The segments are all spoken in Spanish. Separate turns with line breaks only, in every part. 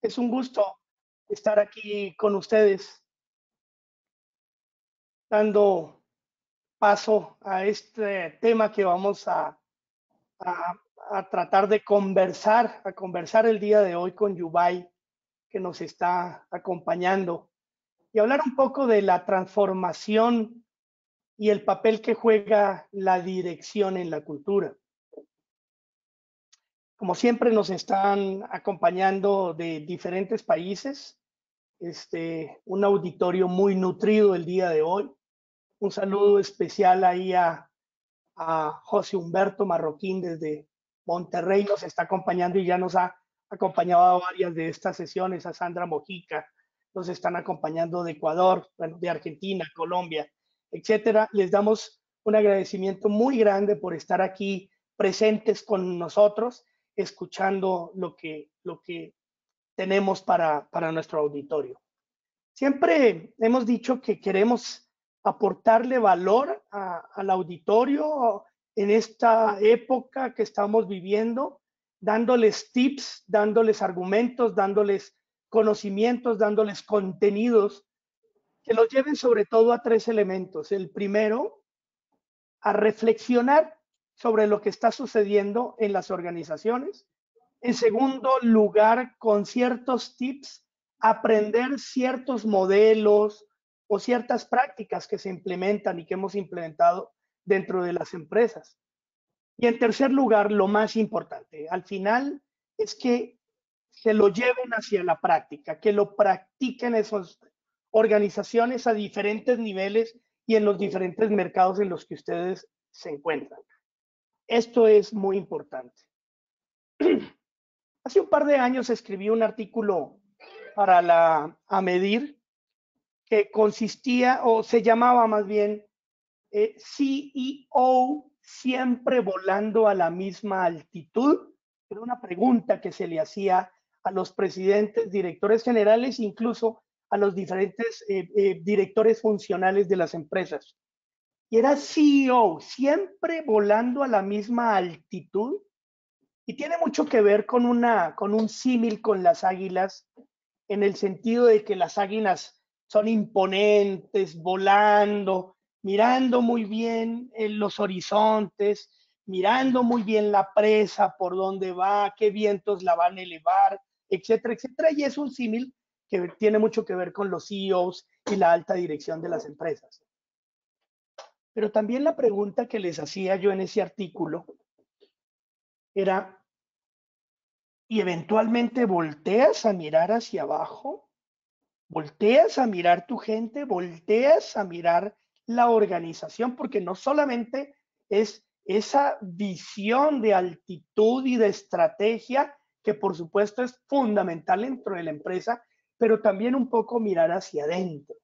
Es un gusto estar aquí con ustedes, dando paso a este tema que vamos a- a tratar de conversar el día de hoy con Yubay, que nos está acompañando, y hablar un poco de la transformación y el papel que juega la dirección en la cultura. Como siempre, nos están acompañando de diferentes países, un auditorio muy nutrido el día de hoy. Un saludo especial ahí a José Humberto Marroquín desde Monterrey, nos está acompañando y ya nos ha acompañado a varias de estas sesiones. A Sandra Mojica, nos están acompañando de Ecuador, bueno, de Argentina, Colombia, etcétera. Les damos un agradecimiento muy grande por estar aquí presentes con nosotros, escuchando lo que tenemos para nuestro auditorio. Siempre hemos dicho que queremos aportarle valor al auditorio en esta época que estamos viviendo, dándoles tips, dándoles argumentos, dándoles conocimientos, dándoles contenidos que los lleven sobre todo a tres elementos. El primero, a reflexionar sobre lo que está sucediendo en las organizaciones. En segundo lugar, con ciertos tips, aprender ciertos modelos o ciertas prácticas que se implementan y que hemos implementado dentro de las empresas. Y en tercer lugar, lo más importante, al final, es que se lo lleven hacia la práctica, que lo practiquen esas organizaciones a diferentes niveles y en los diferentes mercados en los que ustedes se encuentran. Esto es muy importante. Hace un par de años escribí un artículo para AMEDIR que consistía, o se llamaba más bien, CEO siempre volando a la misma altitud. Era una pregunta que se le hacía a los presidentes, directores generales, incluso a los diferentes directores funcionales de las empresas. Y era CEO, siempre volando a la misma altitud. Y tiene mucho que ver con un símil con las águilas, en el sentido de que las águilas son imponentes, volando, mirando muy bien en los horizontes, mirando muy bien la presa, por dónde va, qué vientos la van a elevar, etcétera, etcétera. Y es un símil que tiene mucho que ver con los CEOs y la alta dirección de las empresas. Pero también la pregunta que les hacía yo en ese artículo era, ¿y eventualmente volteas a mirar hacia abajo? ¿Volteas a mirar tu gente? ¿Volteas a mirar la organización? Porque no solamente es esa visión de altitud y de estrategia, que por supuesto es fundamental dentro de la empresa, pero también un poco mirar hacia adentro.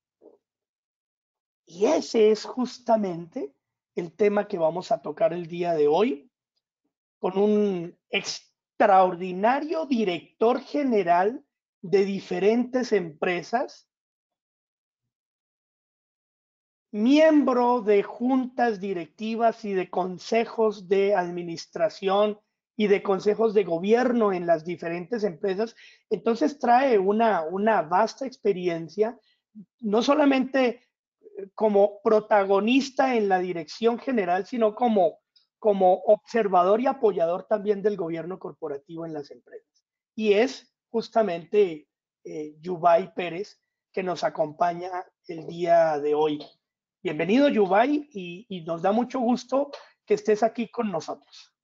Y ese es justamente el tema que vamos a tocar el día de hoy, con un extraordinario director general de diferentes empresas, miembro de juntas directivas y de consejos de administración y de consejos de gobierno en las diferentes empresas. Entonces trae una vasta experiencia, no solamente como protagonista en la dirección general, sino como observador y apoyador también del gobierno corporativo en las empresas. Y es justamente Yubay Pérez, que nos acompaña el día de hoy. Bienvenido, Yubay, y nos da mucho gusto que estés aquí con nosotros.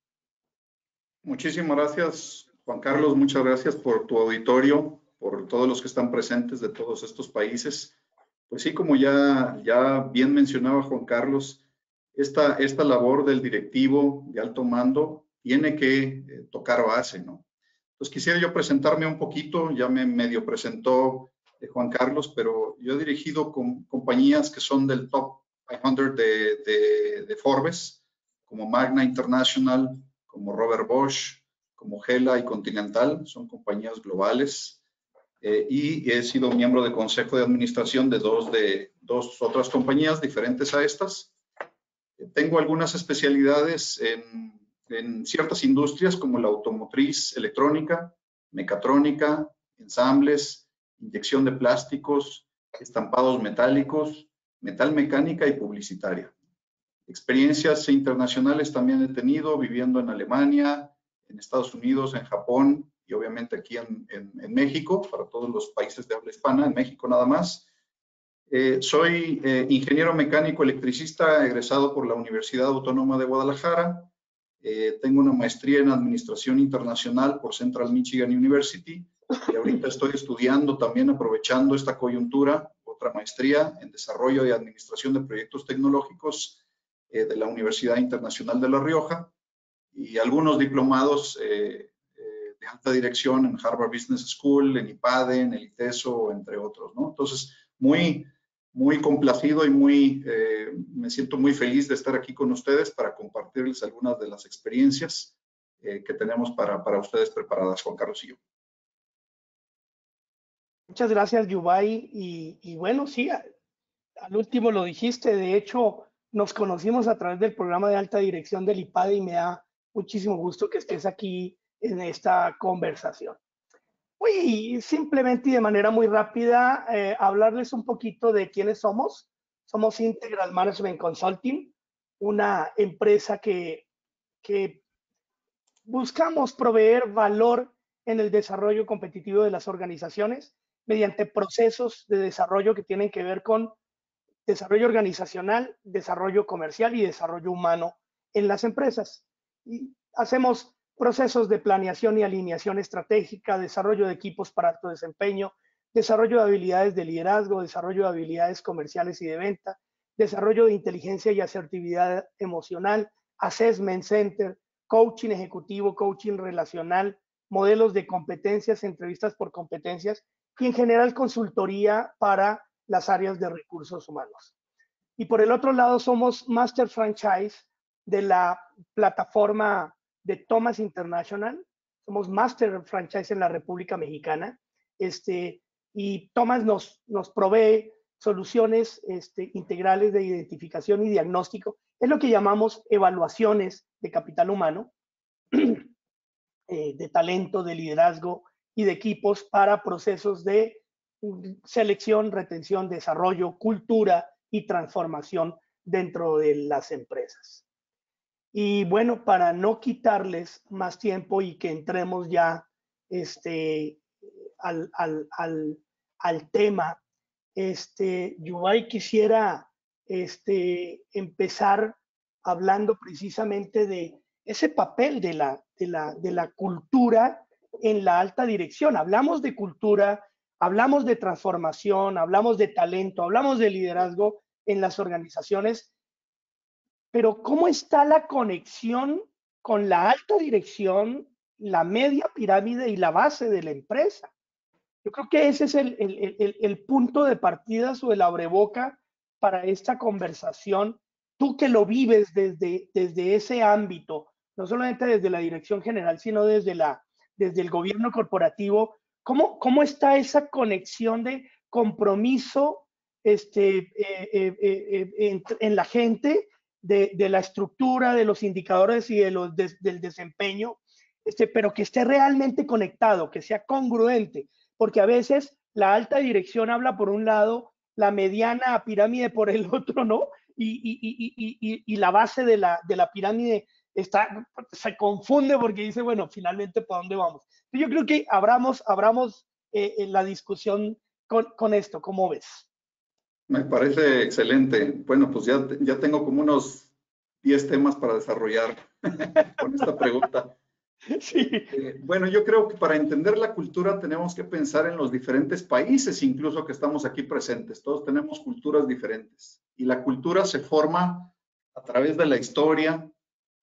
Muchísimas gracias, Juan Carlos. Muchas gracias por tu auditorio, por todos los que están presentes de todos estos países. Pues sí, como ya bien mencionaba Juan Carlos, esta labor del directivo de alto mando tiene que tocar base, ¿no? Entonces quisiera yo presentarme un poquito, ya me medio presentó Juan Carlos, pero yo he dirigido compañías que son del top 500 de Forbes, como Magna International, como Robert Bosch, como Hela y Continental, son compañías globales. Y he sido miembro de consejo de administración de dos otras compañías diferentes a estas. Tengo algunas especialidades en ciertas industrias como la automotriz, electrónica, mecatrónica, ensambles, inyección de plásticos, estampados metálicos, metal mecánica y publicitaria. Experiencias internacionales también he tenido viviendo en Alemania, en Estados Unidos, en Japón y obviamente aquí en México, para todos los países de habla hispana, en México nada más. Soy ingeniero mecánico electricista egresado por la Universidad Autónoma de Guadalajara. Tengo una maestría en Administración Internacional por Central Michigan University y ahorita estoy estudiando también, aprovechando esta coyuntura, otra maestría en Desarrollo y Administración de Proyectos Tecnológicos de la Universidad Internacional de La Rioja y algunos diplomados de alta dirección en Harvard Business School, en IPADE, en el ITESO, entre otros, ¿no? Entonces, muy complacido y me siento muy feliz de estar aquí con ustedes para compartirles algunas de las experiencias que tenemos para ustedes preparadas, Juan Carlos y yo.
Muchas gracias, Yubay. Y bueno, sí, al último lo dijiste. De hecho, nos conocimos a través del programa de alta dirección del IPADE y me da muchísimo gusto que estés aquí en esta conversación. Uy, simplemente y de manera muy rápida, hablarles un poquito de quiénes somos. Somos Integral Management Consulting, una empresa que buscamos proveer valor en el desarrollo competitivo de las organizaciones mediante procesos de desarrollo que tienen que ver con desarrollo organizacional, desarrollo comercial y desarrollo humano en las empresas. Y hacemos procesos de planeación y alineación estratégica, desarrollo de equipos para alto desempeño, desarrollo de habilidades de liderazgo, desarrollo de habilidades comerciales y de venta, desarrollo de inteligencia y asertividad emocional, assessment center, coaching ejecutivo, coaching relacional, modelos de competencias, entrevistas por competencias y en general consultoría para las áreas de recursos humanos. Y por el otro lado somos Master Franchise de la plataforma de Thomas International. Somos Master Franchise en la República Mexicana. Y Thomas nos provee soluciones integrales de identificación y diagnóstico. Es lo que llamamos evaluaciones de capital humano, de talento, de liderazgo y de equipos para procesos de selección, retención, desarrollo, cultura y transformación dentro de las empresas. Y bueno, para no quitarles más tiempo y que entremos ya al tema, Yubay, quisiera empezar hablando precisamente de ese papel de la cultura en la alta dirección. Hablamos de cultura, hablamos de transformación, hablamos de talento, hablamos de liderazgo en las organizaciones, pero ¿cómo está la conexión con la alta dirección, la media pirámide y la base de la empresa? Yo creo que ese es el punto de partida o el abreboca para esta conversación. Tú que lo vives desde ese ámbito, no solamente desde la dirección general, sino desde el gobierno corporativo, ¿cómo está esa conexión de compromiso en la gente, de la estructura, de los indicadores y del desempeño, pero que esté realmente conectado, que sea congruente? Porque a veces la alta dirección habla por un lado, la mediana pirámide por el otro, ¿no? Y la base de la pirámide se confunde porque dice, bueno, finalmente, ¿para dónde vamos? Yo creo que abramos la discusión con esto, ¿cómo ves?
Me parece excelente. Bueno, pues ya tengo como unos 10 temas para desarrollar con esta pregunta.
Sí.
Bueno, yo creo que para entender la cultura tenemos que pensar en los diferentes países, incluso que estamos aquí presentes. Todos tenemos culturas diferentes y la cultura se forma a través de la historia,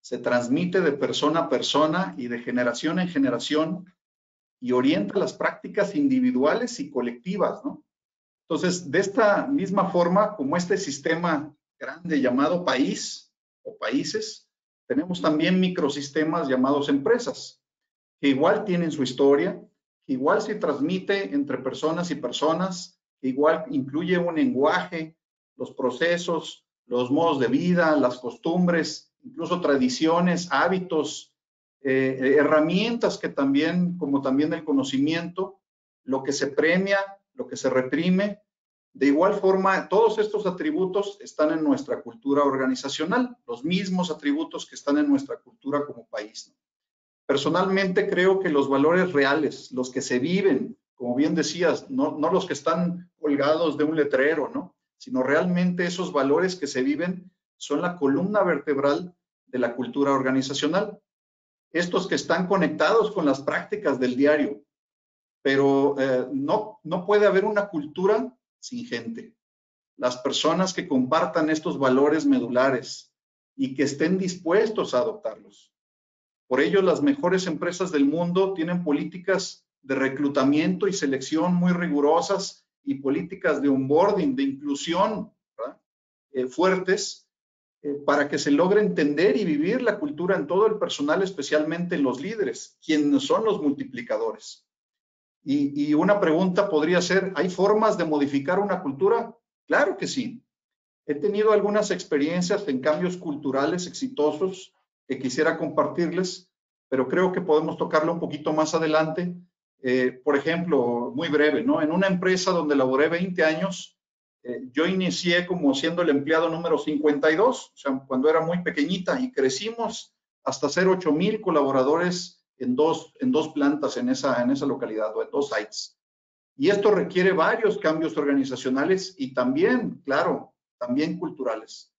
se transmite de persona a persona y de generación en generación y orienta las prácticas individuales y colectivas, ¿no? Entonces, de esta misma forma, como este sistema grande llamado país o países, tenemos también microsistemas llamados empresas, que igual tienen su historia, que igual se transmite entre personas y personas, que igual incluye un lenguaje, los procesos, los modos de vida, las costumbres, incluso tradiciones, hábitos, herramientas que también, como también el conocimiento, lo que se premia, lo que se reprime. De igual forma, todos estos atributos están en nuestra cultura organizacional, los mismos atributos que están en nuestra cultura como país, ¿no? Personalmente creo que los valores reales, los que se viven, como bien decías, no los que están colgados de un letrero, ¿no? Sino realmente esos valores que se viven son la columna vertebral de la cultura organizacional. Estos que están conectados con las prácticas del diario, pero no puede haber una cultura sin gente. Las personas que compartan estos valores medulares y que estén dispuestos a adoptarlos. Por ello, las mejores empresas del mundo tienen políticas de reclutamiento y selección muy rigurosas y políticas de onboarding, de inclusión, fuertes, para que se logre entender y vivir la cultura en todo el personal, especialmente en los líderes, quienes son los multiplicadores. Y una pregunta podría ser, ¿hay formas de modificar una cultura? Claro que sí. He tenido algunas experiencias en cambios culturales exitosos que quisiera compartirles, pero creo que podemos tocarlo un poquito más adelante. Por ejemplo, muy breve, ¿no? En una empresa donde laboré 20 años, yo inicié como siendo el empleado número 52, o sea, cuando era muy pequeñita, y crecimos hasta ser 8,000 colaboradores en dos plantas en esa localidad, o en 2 sites. Y esto requiere varios cambios organizacionales y también, claro, también culturales.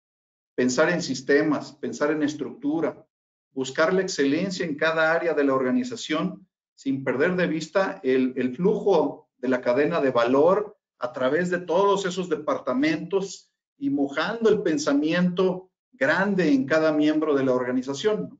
Pensar en sistemas, pensar en estructura, buscar la excelencia en cada área de la organización sin perder de vista el flujo de la cadena de valor a través de todos esos departamentos y mojando el pensamiento grande en cada miembro de la organización.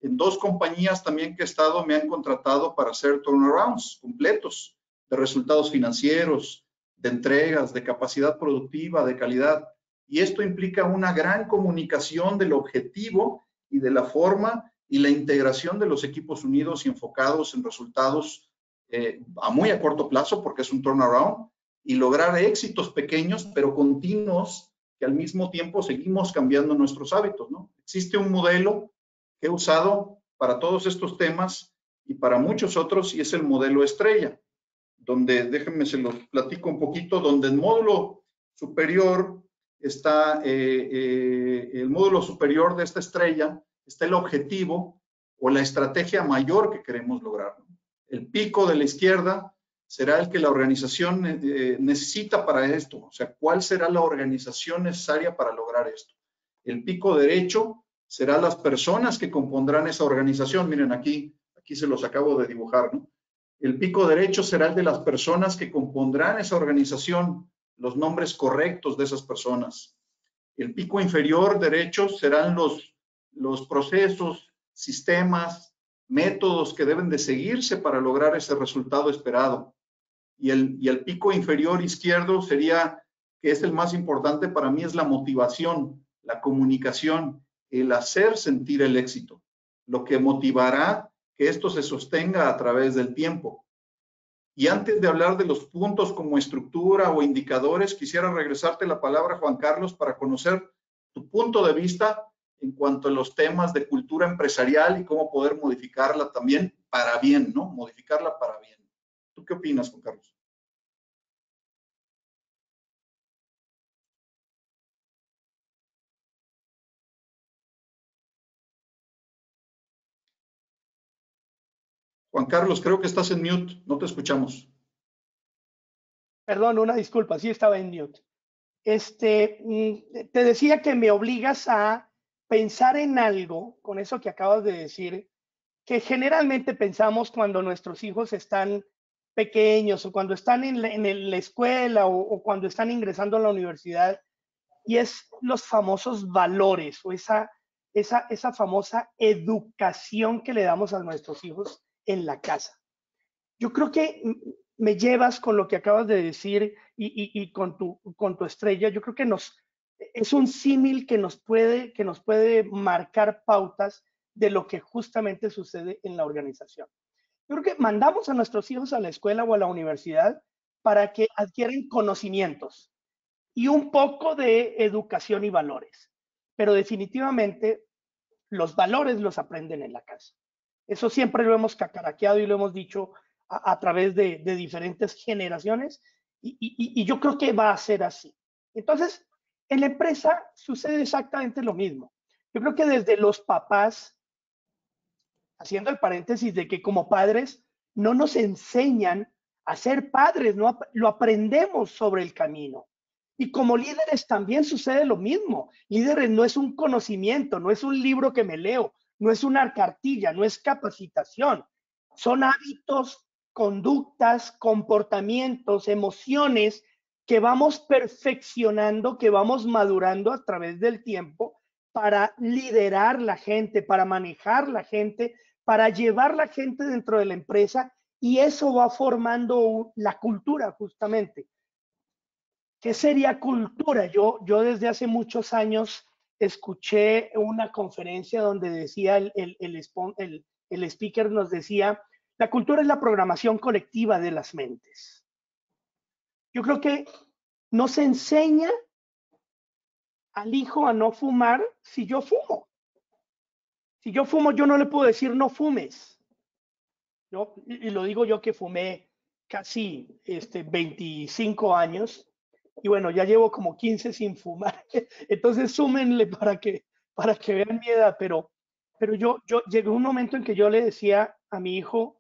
En 2 compañías también que he estado me han contratado para hacer turnarounds completos de resultados financieros, de entregas, de capacidad productiva, de calidad. Y esto implica una gran comunicación del objetivo y de la forma y la integración de los equipos unidos y enfocados en resultados muy a corto plazo, porque es un turnaround, y lograr éxitos pequeños pero continuos, que al mismo tiempo seguimos cambiando nuestros hábitos, ¿no? Existe un modelo que he usado para todos estos temas y para muchos otros, y es el modelo estrella, donde, déjenme se los platico un poquito, donde el módulo superior está, el módulo superior de esta estrella, está el objetivo o la estrategia mayor que queremos lograr. El pico de la izquierda será el que la organización necesita para esto, o sea, ¿cuál será la organización necesaria para lograr esto? El pico derecho será las personas que compondrán esa organización. Miren, aquí se los acabo de dibujar, ¿no? El pico derecho será el de las personas que compondrán esa organización, los nombres correctos de esas personas. El pico inferior derecho serán los procesos, sistemas, métodos que deben de seguirse para lograr ese resultado esperado. Y el pico inferior izquierdo sería, que es el más importante para mí, es la motivación, la comunicación, el hacer sentir el éxito, lo que motivará que esto se sostenga a través del tiempo. Y antes de hablar de los puntos como estructura o indicadores, quisiera regresarte la palabra, Juan Carlos, para conocer tu punto de vista en cuanto a los temas de cultura empresarial y cómo poder modificarla también para bien, ¿no? Modificarla para bien. ¿Tú qué opinas, Juan Carlos? Juan Carlos, creo que estás en mute, no te escuchamos.
Perdón, una disculpa, sí estaba en mute. Te decía que me obligas a pensar en algo, con eso que acabas de decir, que generalmente pensamos cuando nuestros hijos están pequeños o cuando están en la escuela o cuando están ingresando a la universidad, y es los famosos valores o esa famosa educación que le damos a nuestros hijos en la casa. Yo creo que me llevas con lo que acabas de decir y con tu estrella. Yo creo que es un símil que nos puede marcar pautas de lo que justamente sucede en la organización. Yo creo que mandamos a nuestros hijos a la escuela o a la universidad para que adquieran conocimientos y un poco de educación y valores, pero definitivamente los valores los aprenden en la casa. Eso siempre lo hemos cacaraqueado y lo hemos dicho a través de diferentes generaciones y yo creo que va a ser así. Entonces, en la empresa sucede exactamente lo mismo. Yo creo que desde los papás, haciendo el paréntesis de que como padres no nos enseñan a ser padres, no lo aprendemos sobre el camino. Y como líderes también sucede lo mismo. Líderes no es un conocimiento, no es un libro que me leo, no es una cartilla, no es capacitación. Son hábitos, conductas, comportamientos, emociones que vamos perfeccionando, que vamos madurando a través del tiempo para liderar la gente, para manejar la gente, para llevar la gente dentro de la empresa, y eso va formando la cultura justamente. ¿Qué sería cultura? Yo desde hace muchos años escuché una conferencia donde decía el speaker nos decía, la cultura es la programación colectiva de las mentes. Yo creo que no se enseña al hijo a no fumar si yo fumo. Si yo fumo, yo no le puedo decir no fumes. ¿No? Y lo digo yo que fumé casi 25 años y bueno, ya llevo como 15 sin fumar. Entonces súmenle para que vean mi edad, pero yo llegó un momento en que yo le decía a mi hijo,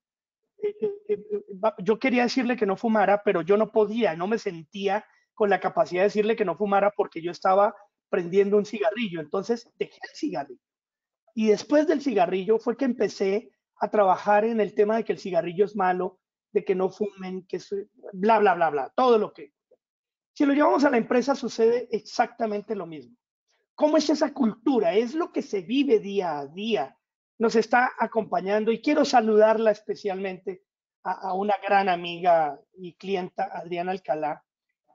yo quería decirle que no fumara, pero yo no podía, no me sentía con la capacidad de decirle que no fumara porque yo estaba prendiendo un cigarrillo. Entonces dejé el cigarrillo. Y después del cigarrillo fue que empecé a trabajar en el tema de que el cigarrillo es malo, de que no fumen, que bla, bla, bla, bla, todo lo que... Si lo llevamos a la empresa sucede exactamente lo mismo. ¿Cómo es esa cultura? Es lo que se vive día a día. Nos está acompañando y quiero saludarla especialmente a una gran amiga y clienta, Adriana Alcalá.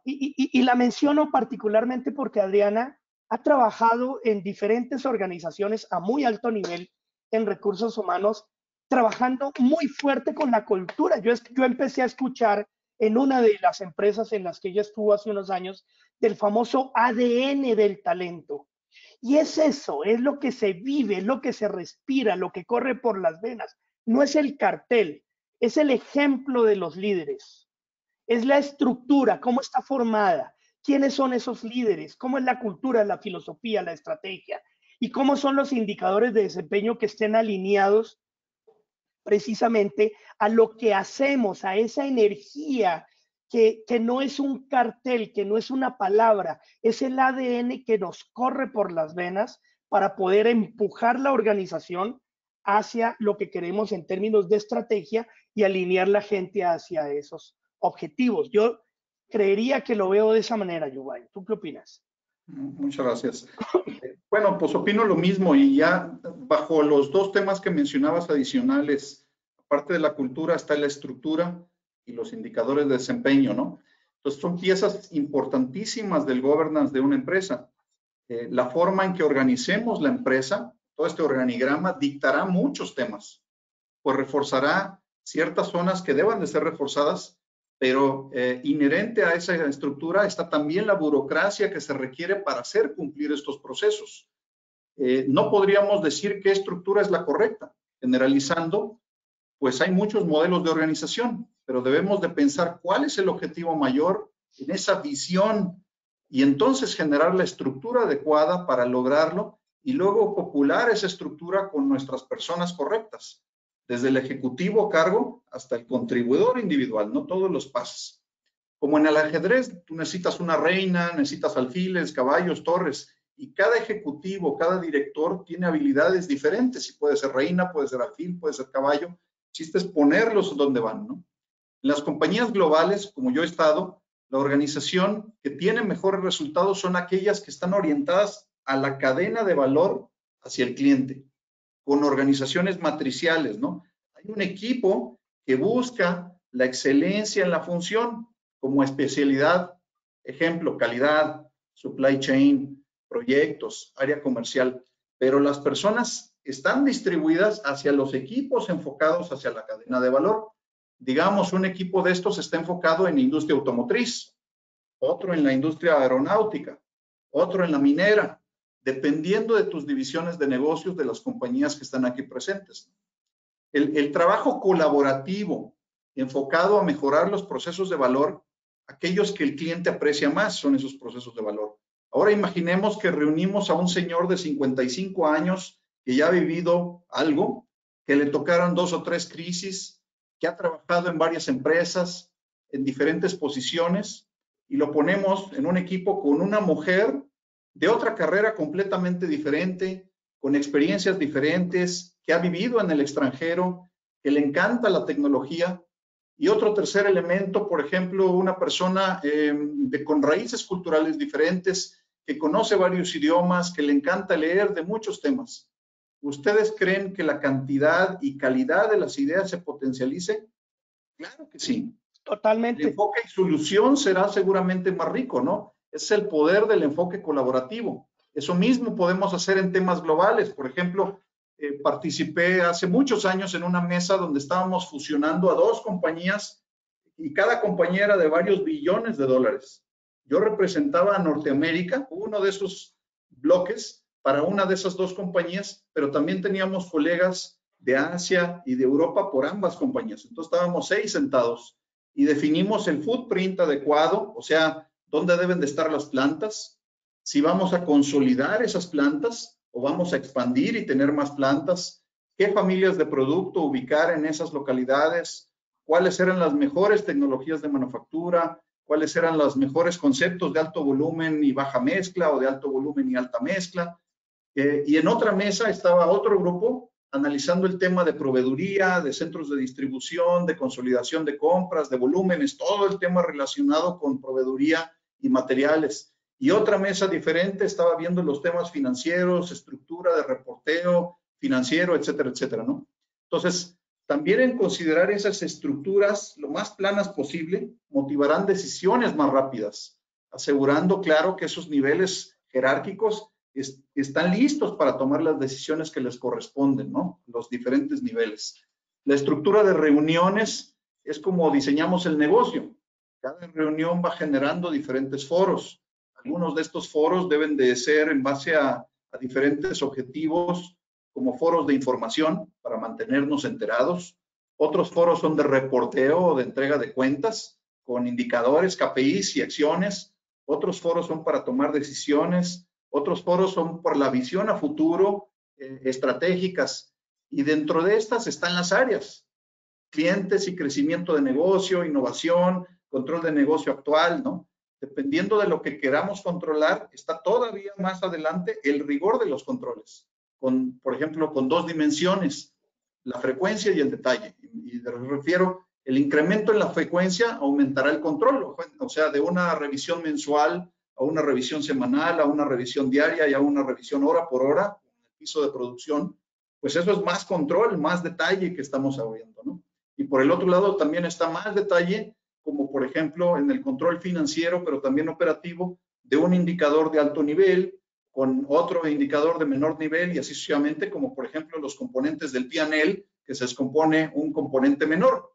Y la menciono particularmente porque Adriana ha trabajado en diferentes organizaciones a muy alto nivel en recursos humanos, trabajando muy fuerte con la cultura. Yo empecé a escuchar en una de las empresas en las que ella estuvo hace unos años del famoso ADN del talento. Y es eso, es lo que se vive, es lo que se respira, lo que corre por las venas. No es el cartel, es el ejemplo de los líderes. Es la estructura, cómo está formada, quiénes son esos líderes, cómo es la cultura, la filosofía, la estrategia y cómo son los indicadores de desempeño que estén alineados precisamente a lo que hacemos, a esa energía que no es un cartel, que no es una palabra, es el ADN que nos corre por las venas para poder empujar la organización hacia lo que queremos en términos de estrategia y alinear la gente hacia esos objetivos. Yo creería que lo veo de esa manera, Yubay. ¿Tú qué opinas?
Muchas gracias. Bueno, pues opino lo mismo y ya bajo los dos temas que mencionabas adicionales, aparte de la cultura está la estructura y los indicadores de desempeño, ¿no? Entonces son piezas importantísimas del governance de una empresa. La forma en que organicemos la empresa, todo este organigrama dictará muchos temas, pues reforzará ciertas zonas que deban de ser reforzadas, pero inherente a esa estructura está también la burocracia que se requiere para hacer cumplir estos procesos. No podríamos decir qué estructura es la correcta. Generalizando, pues hay muchos modelos de organización, pero debemos de pensar cuál es el objetivo mayor en esa visión y entonces generar la estructura adecuada para lograrlo y luego popular esa estructura con nuestras personas correctas, desde el ejecutivo a cargo hasta el contribuidor individual, no todos los pasos. Como en el ajedrez, tú necesitas una reina, necesitas alfiles, caballos, torres, y cada ejecutivo, cada director tiene habilidades diferentes, y puede ser reina, puede ser alfil, puede ser caballo. El chiste es ponerlos donde van, ¿no? En las compañías globales, como yo he estado, la organización que tiene mejores resultados son aquellas que están orientadas a la cadena de valor hacia el cliente, con organizaciones matriciales, ¿no? Hay un equipo que busca la excelencia en la función como especialidad, ejemplo, calidad, supply chain, proyectos, área comercial, pero las personas están distribuidas hacia los equipos enfocados hacia la cadena de valor. Digamos, un equipo de estos está enfocado en la industria automotriz, otro en la industria aeronáutica, otro en la minera, dependiendo de tus divisiones de negocios de las compañías que están aquí presentes. El trabajo colaborativo enfocado a mejorar los procesos de valor, aquellos que el cliente aprecia más son esos procesos de valor. Ahora imaginemos que reunimos a un señor de 55 años que ya ha vivido algo, que le tocaron 2 o 3 crisis, que ha trabajado en varias empresas, en diferentes posiciones, y lo ponemos en un equipo con una mujer de otra carrera completamente diferente, con experiencias diferentes, que ha vivido en el extranjero, que le encanta la tecnología. Y otro tercer elemento, por ejemplo, una persona con raíces culturales diferentes, que conoce varios idiomas, que le encanta leer de muchos temas. ¿Ustedes creen que la cantidad y calidad de las ideas se potencialice? Claro que sí. El
Totalmente.
enfoque y solución será seguramente más rico, ¿no? Es el poder del enfoque colaborativo. Eso mismo podemos hacer en temas globales. Por ejemplo, participé hace muchos años en una mesa donde estábamos fusionando a 2 compañías y cada compañía era de varios billones de dólares. Yo representaba a Norteamérica, uno de esos bloques, para una de esas 2 compañías, pero también teníamos colegas de Asia y de Europa por ambas compañías. Entonces estábamos 6 sentados y definimos el footprint adecuado, o sea, dónde deben de estar las plantas, si vamos a consolidar esas plantas o vamos a expandir y tener más plantas, qué familias de producto ubicar en esas localidades, cuáles eran las mejores tecnologías de manufactura, cuáles eran los mejores conceptos de alto volumen y baja mezcla o de alto volumen y alta mezcla. Y en otra mesa estaba otro grupo analizando el tema de proveeduría, de centros de distribución, de consolidación de compras, de volúmenes, todo el tema relacionado con proveeduría y materiales. Y otra mesa diferente estaba viendo los temas financieros, estructura de reporteo financiero, etcétera, etcétera, ¿no? Entonces, también en considerar esas estructuras lo más planas posible, motivarán decisiones más rápidas, asegurando, claro, que esos niveles jerárquicos están listos para tomar las decisiones que les corresponden, ¿no? Los diferentes niveles. La estructura de reuniones es como diseñamos el negocio. Cada reunión va generando diferentes foros. Algunos de estos foros deben de ser en base a diferentes objetivos, como foros de información para mantenernos enterados. Otros foros son de reporteo o de entrega de cuentas con indicadores, KPIs y acciones. Otros foros son para tomar decisiones. Otros foros son por la visión a futuro, estratégicas. Y dentro de estas están las áreas. Clientes y crecimiento de negocio, innovación, control de negocio actual, ¿no? Dependiendo de lo que queramos controlar, está todavía más adelante el rigor de los controles. Por ejemplo, con 2 dimensiones, la frecuencia y el detalle. Y me refiero, el incremento en la frecuencia aumentará el control, o sea, de una revisión mensual a una revisión semanal, a una revisión diaria y a una revisión hora por hora en el piso de producción, pues eso es más control, más detalle que estamos viendo, ¿no? Y por el otro lado también está más detalle, como por ejemplo en el control financiero, pero también operativo, de un indicador de alto nivel con otro indicador de menor nivel y así sucesivamente, como por ejemplo los componentes del P&L, que se descompone un componente menor.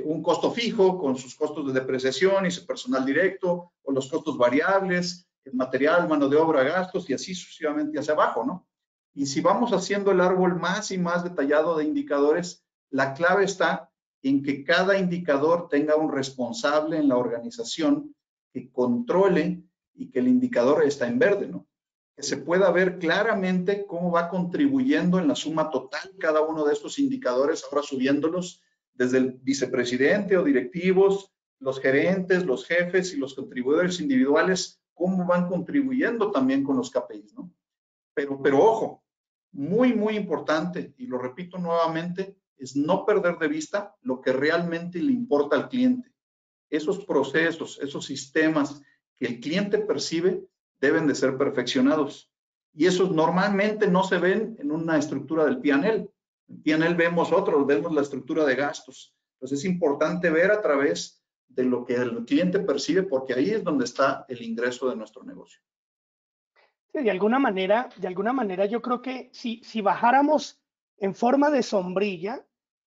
Un costo fijo con sus costos de depreciación y su personal directo, o los costos variables, el material, mano de obra, gastos y así sucesivamente hacia abajo, ¿no? Y si vamos haciendo el árbol más y más detallado de indicadores, la clave está en que cada indicador tenga un responsable en la organización que controle y que el indicador está en verde, ¿no? Que se pueda ver claramente cómo va contribuyendo en la suma total cada uno de estos indicadores, ahora subiéndolos desde el vicepresidente o directivos, los gerentes, los jefes y los contribuidores individuales, cómo van contribuyendo también con los KPIs, ¿no? Pero ojo, muy, muy importante, y lo repito nuevamente, es no perder de vista lo que realmente le importa al cliente. Esos procesos, esos sistemas que el cliente percibe deben de ser perfeccionados. Y esos normalmente no se ven en una estructura del P&L. En P&L vemos vemos la estructura de gastos. Entonces es importante ver a través de lo que el cliente percibe, porque ahí es donde está el ingreso de nuestro negocio.
Sí, de alguna manera yo creo que si bajáramos en forma de sombrilla,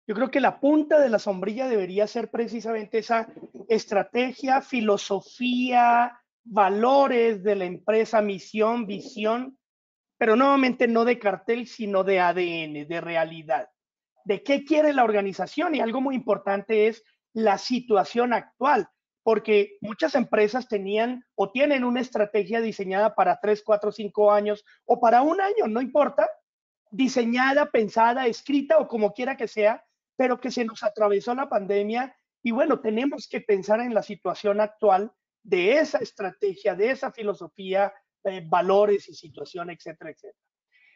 yo creo que la punta de la sombrilla debería ser precisamente esa estrategia, filosofía, valores de la empresa, misión, visión, pero nuevamente no de cartel, sino de ADN, de realidad. ¿De qué quiere la organización? Y algo muy importante es la situación actual, porque muchas empresas tenían o tienen una estrategia diseñada para 3, 4, 5 años o para un año, no importa, diseñada, pensada, escrita o como quiera que sea, pero que se nos atravesó la pandemia y bueno, tenemos que pensar en la situación actual de esa estrategia, de esa filosofía, valores y situación, etcétera, etcétera.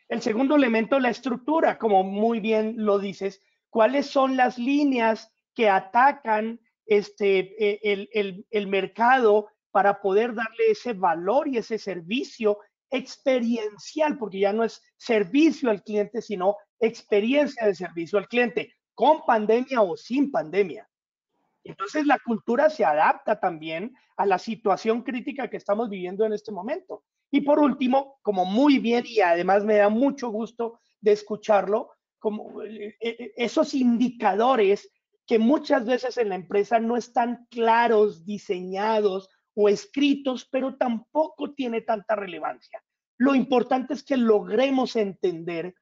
El segundo elemento, la estructura, como muy bien lo dices, cuáles son las líneas que atacan el mercado para poder darle ese valor y ese servicio experiencial, porque ya no es servicio al cliente, sino experiencia de servicio al cliente, con pandemia o sin pandemia. Entonces la cultura se adapta también a la situación crítica que estamos viviendo en este momento. Y por último, como muy bien y además me da mucho gusto de escucharlo, como esos indicadores que muchas veces en la empresa no están claros, diseñados o escritos, pero tampoco tiene tanta relevancia. Lo importante es que logremos entender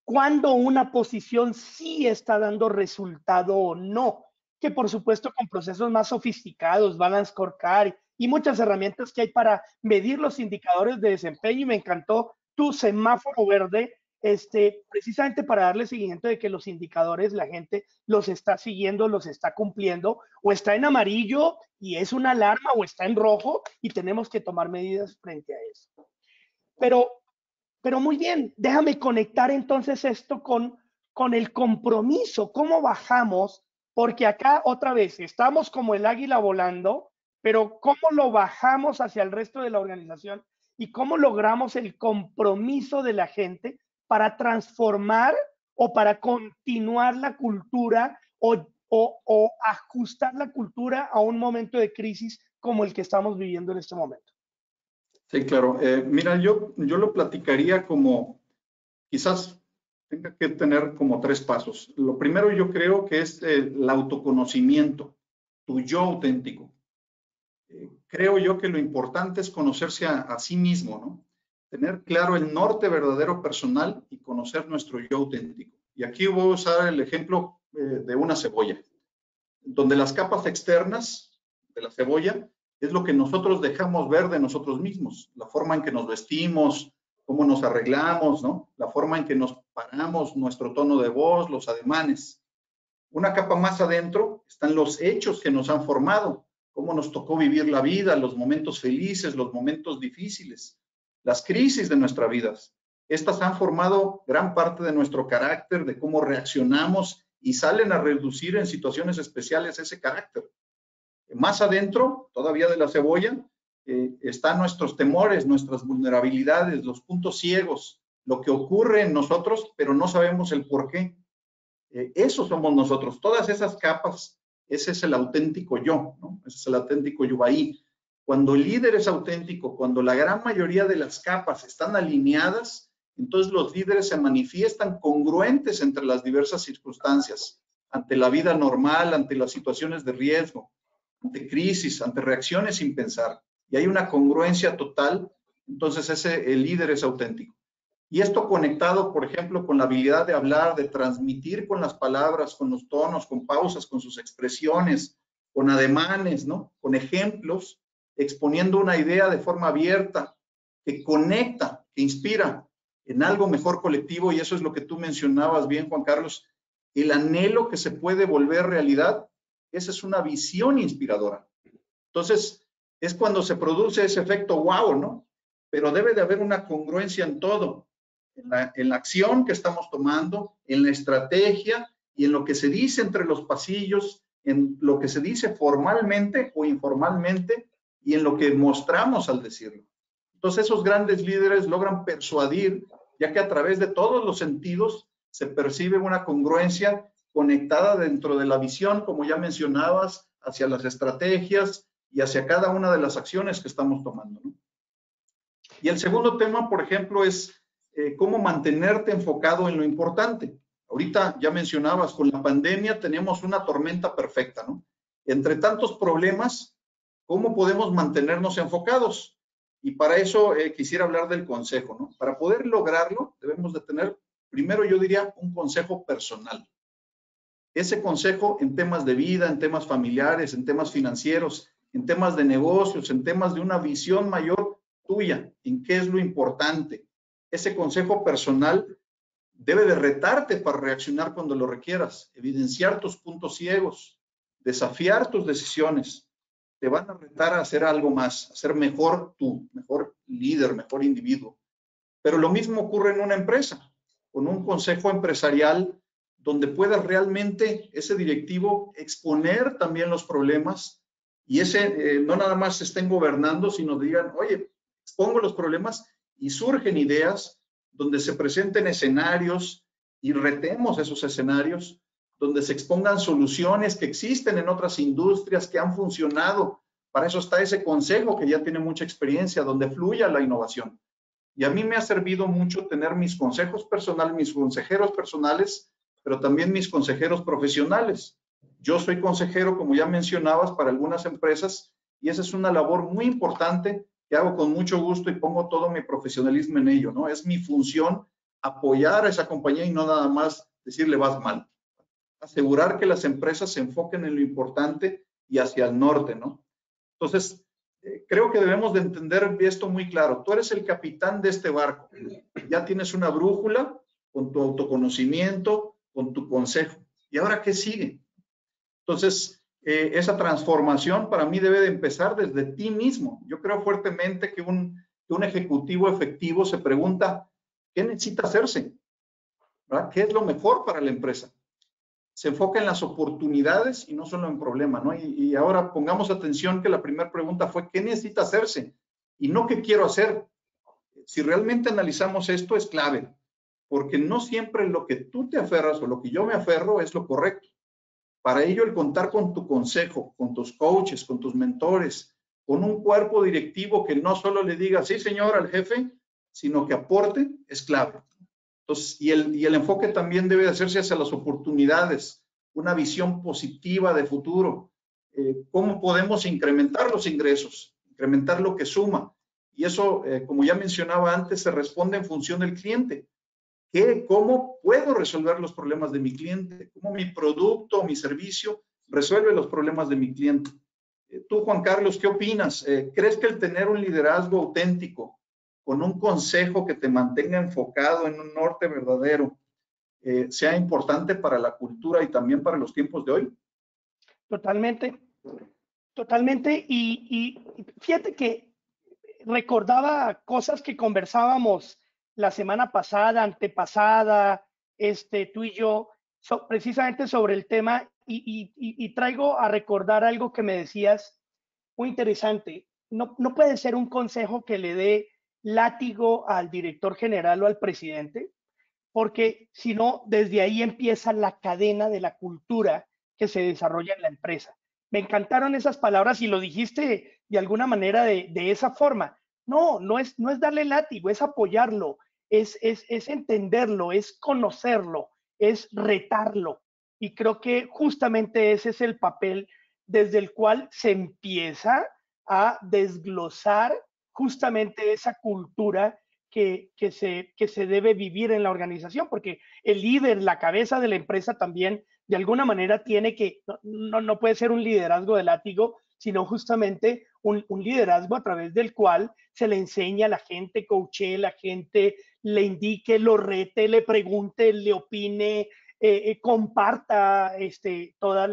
cuándo una posición sí está dando resultado o no, que por supuesto con procesos más sofisticados, balance scorecard y muchas herramientas que hay para medir los indicadores de desempeño, y me encantó tu semáforo verde, precisamente para darle seguimiento de que los indicadores la gente los está siguiendo, los está cumpliendo, o está en amarillo y es una alarma, o está en rojo y tenemos que tomar medidas frente a eso. Pero muy bien, déjame conectar entonces esto con el compromiso. ¿Cómo bajamos? Porque acá otra vez estamos como el águila volando, pero ¿cómo lo bajamos hacia el resto de la organización? ¿Y cómo logramos el compromiso de la gente para transformar o para continuar la cultura o ajustar la cultura a un momento de crisis como el que estamos viviendo en este momento?
Sí, claro. Mira, yo lo platicaría como, quizás tenga que tener como 3 pasos. Lo primero yo creo que es el autoconocimiento, tu yo auténtico. Creo yo que lo importante es conocerse a sí mismo, ¿no? Tener claro el norte verdadero personal y conocer nuestro yo auténtico. Y aquí voy a usar el ejemplo de una cebolla, donde las capas externas de la cebolla es lo que nosotros dejamos ver de nosotros mismos, la forma en que nos vestimos, cómo nos arreglamos, ¿no? La forma en que nos paramos, nuestro tono de voz, los ademanes. Una capa más adentro están los hechos que nos han formado, cómo nos tocó vivir la vida, los momentos felices, los momentos difíciles, las crisis de nuestras vidas. Estas han formado gran parte de nuestro carácter, de cómo reaccionamos y salen a reducir en situaciones especiales ese carácter. Más adentro, todavía de la cebolla, están nuestros temores, nuestras vulnerabilidades, los puntos ciegos, lo que ocurre en nosotros, pero no sabemos el por qué. Eso somos nosotros, todas esas capas, ese es el auténtico yo, ¿no? Ese es el auténtico yo ahí. Cuando el líder es auténtico, cuando la gran mayoría de las capas están alineadas, entonces los líderes se manifiestan congruentes entre las diversas circunstancias, ante la vida normal, ante las situaciones de riesgo, ante crisis, ante reacciones sin pensar. Y hay una congruencia total, entonces el líder es auténtico. Y esto conectado, por ejemplo, con la habilidad de hablar, de transmitir con las palabras, con los tonos, con pausas, con sus expresiones, con ademanes, ¿no? Con ejemplos, exponiendo una idea de forma abierta, que conecta, que inspira en algo mejor colectivo, y eso es lo que tú mencionabas bien, Juan Carlos, el anhelo que se puede volver realidad, esa es una visión inspiradora. Entonces, es cuando se produce ese efecto wow, ¿no? Pero debe de haber una congruencia en todo, en la acción que estamos tomando, en la estrategia y en lo que se dice entre los pasillos, en lo que se dice formalmente o informalmente y en lo que mostramos al decirlo. Entonces esos grandes líderes logran persuadir, ya que a través de todos los sentidos se percibe una congruencia conectada dentro de la visión, como ya mencionabas, hacia las estrategias y hacia cada una de las acciones que estamos tomando, ¿no? Y el segundo tema, por ejemplo, es cómo mantenerte enfocado en lo importante. Ahorita ya mencionabas, con la pandemia tenemos una tormenta perfecta, ¿no? Entre tantos problemas, ¿cómo podemos mantenernos enfocados? Y para eso quisiera hablar del consejo, ¿no? Para poder lograrlo, debemos de tener, primero yo diría, un consejo personal. ese consejo en temas de vida, en temas familiares, en temas financieros, en temas de negocios, en temas de una visión mayor tuya, en qué es lo importante. Ese consejo personal debe de retarte para reaccionar cuando lo requieras, evidenciar tus puntos ciegos, desafiar tus decisiones. Te van a retar a hacer algo más, a ser mejor tú, mejor líder, mejor individuo. Pero lo mismo ocurre en una empresa, con un consejo empresarial donde pueda realmente ese directivo exponer también los problemas y no nada más estén gobernando, sino digan, oye, expongo los problemas y surgen ideas donde se presenten escenarios y retemos esos escenarios, donde se expongan soluciones que existen en otras industrias que han funcionado. Para eso está ese consejo que ya tiene mucha experiencia, donde fluya la innovación. Y a mí me ha servido mucho tener mis consejos personales, mis consejeros personales, pero también mis consejeros profesionales. Yo soy consejero, como ya mencionabas, para algunas empresas y esa es una labor muy importante que hago con mucho gusto y pongo todo mi profesionalismo en ello, ¿no? Es mi función apoyar a esa compañía y no nada más decirle vas mal. Asegurar que las empresas se enfoquen en lo importante y hacia el norte, ¿no? Entonces, creo que debemos de entender esto muy claro. Tú eres el capitán de este barco. Ya tienes una brújula con tu autoconocimiento, con tu consejo. ¿Y ahora qué sigue? Entonces, esa transformación para mí debe de empezar desde ti mismo. Yo creo fuertemente que un ejecutivo efectivo se pregunta, ¿qué necesita hacerse? ¿Verdad? ¿Qué es lo mejor para la empresa? Se enfoca en las oportunidades y no solo en problemas, ¿no? Y ahora pongamos atención que la primera pregunta fue, ¿qué necesita hacerse? Y no qué quiero hacer. Si realmente analizamos esto es clave, porque no siempre lo que tú te aferras o lo que yo me aferro es lo correcto. Para ello, el contar con tu consejo, con tus coaches, con tus mentores, con un cuerpo directivo que no solo le diga, sí, señor, al jefe, sino que aporte, es clave. Entonces, y el enfoque también debe hacerse hacia las oportunidades, una visión positiva de futuro. ¿Cómo podemos incrementar los ingresos? Incrementar lo que suma. Y eso, como ya mencionaba antes, se responde en función del cliente. ¿Cómo puedo resolver los problemas de mi cliente? ¿Cómo mi producto o mi servicio resuelve los problemas de mi cliente? Tú, Juan Carlos, ¿qué opinas? ¿Crees que el tener un liderazgo auténtico, con un consejo que te mantenga enfocado en un norte verdadero, sea importante para la cultura y también para los tiempos de hoy?
Totalmente, totalmente. Y fíjate que recordaba cosas que conversábamos la semana pasada, antepasada, tú y yo, precisamente sobre el tema, y traigo a recordar algo que me decías muy interesante. No puede ser un consejo que le dé látigo al director general o al presidente, porque si no, desde ahí empieza la cadena de la cultura que se desarrolla en la empresa. Me encantaron esas palabras y lo dijiste de alguna manera de esa forma. No es darle látigo, es apoyarlo, es entenderlo, es conocerlo, es retarlo. Y creo que justamente ese es el papel desde el cual se empieza a desglosar justamente esa cultura que se debe vivir en la organización, porque el líder, la cabeza de la empresa también, de alguna manera tiene que, no puede ser un liderazgo de látigo, sino justamente un liderazgo a través del cual se le enseña a la gente, coachee a la gente, le indique, lo rete, le pregunte, le opine, comparta todas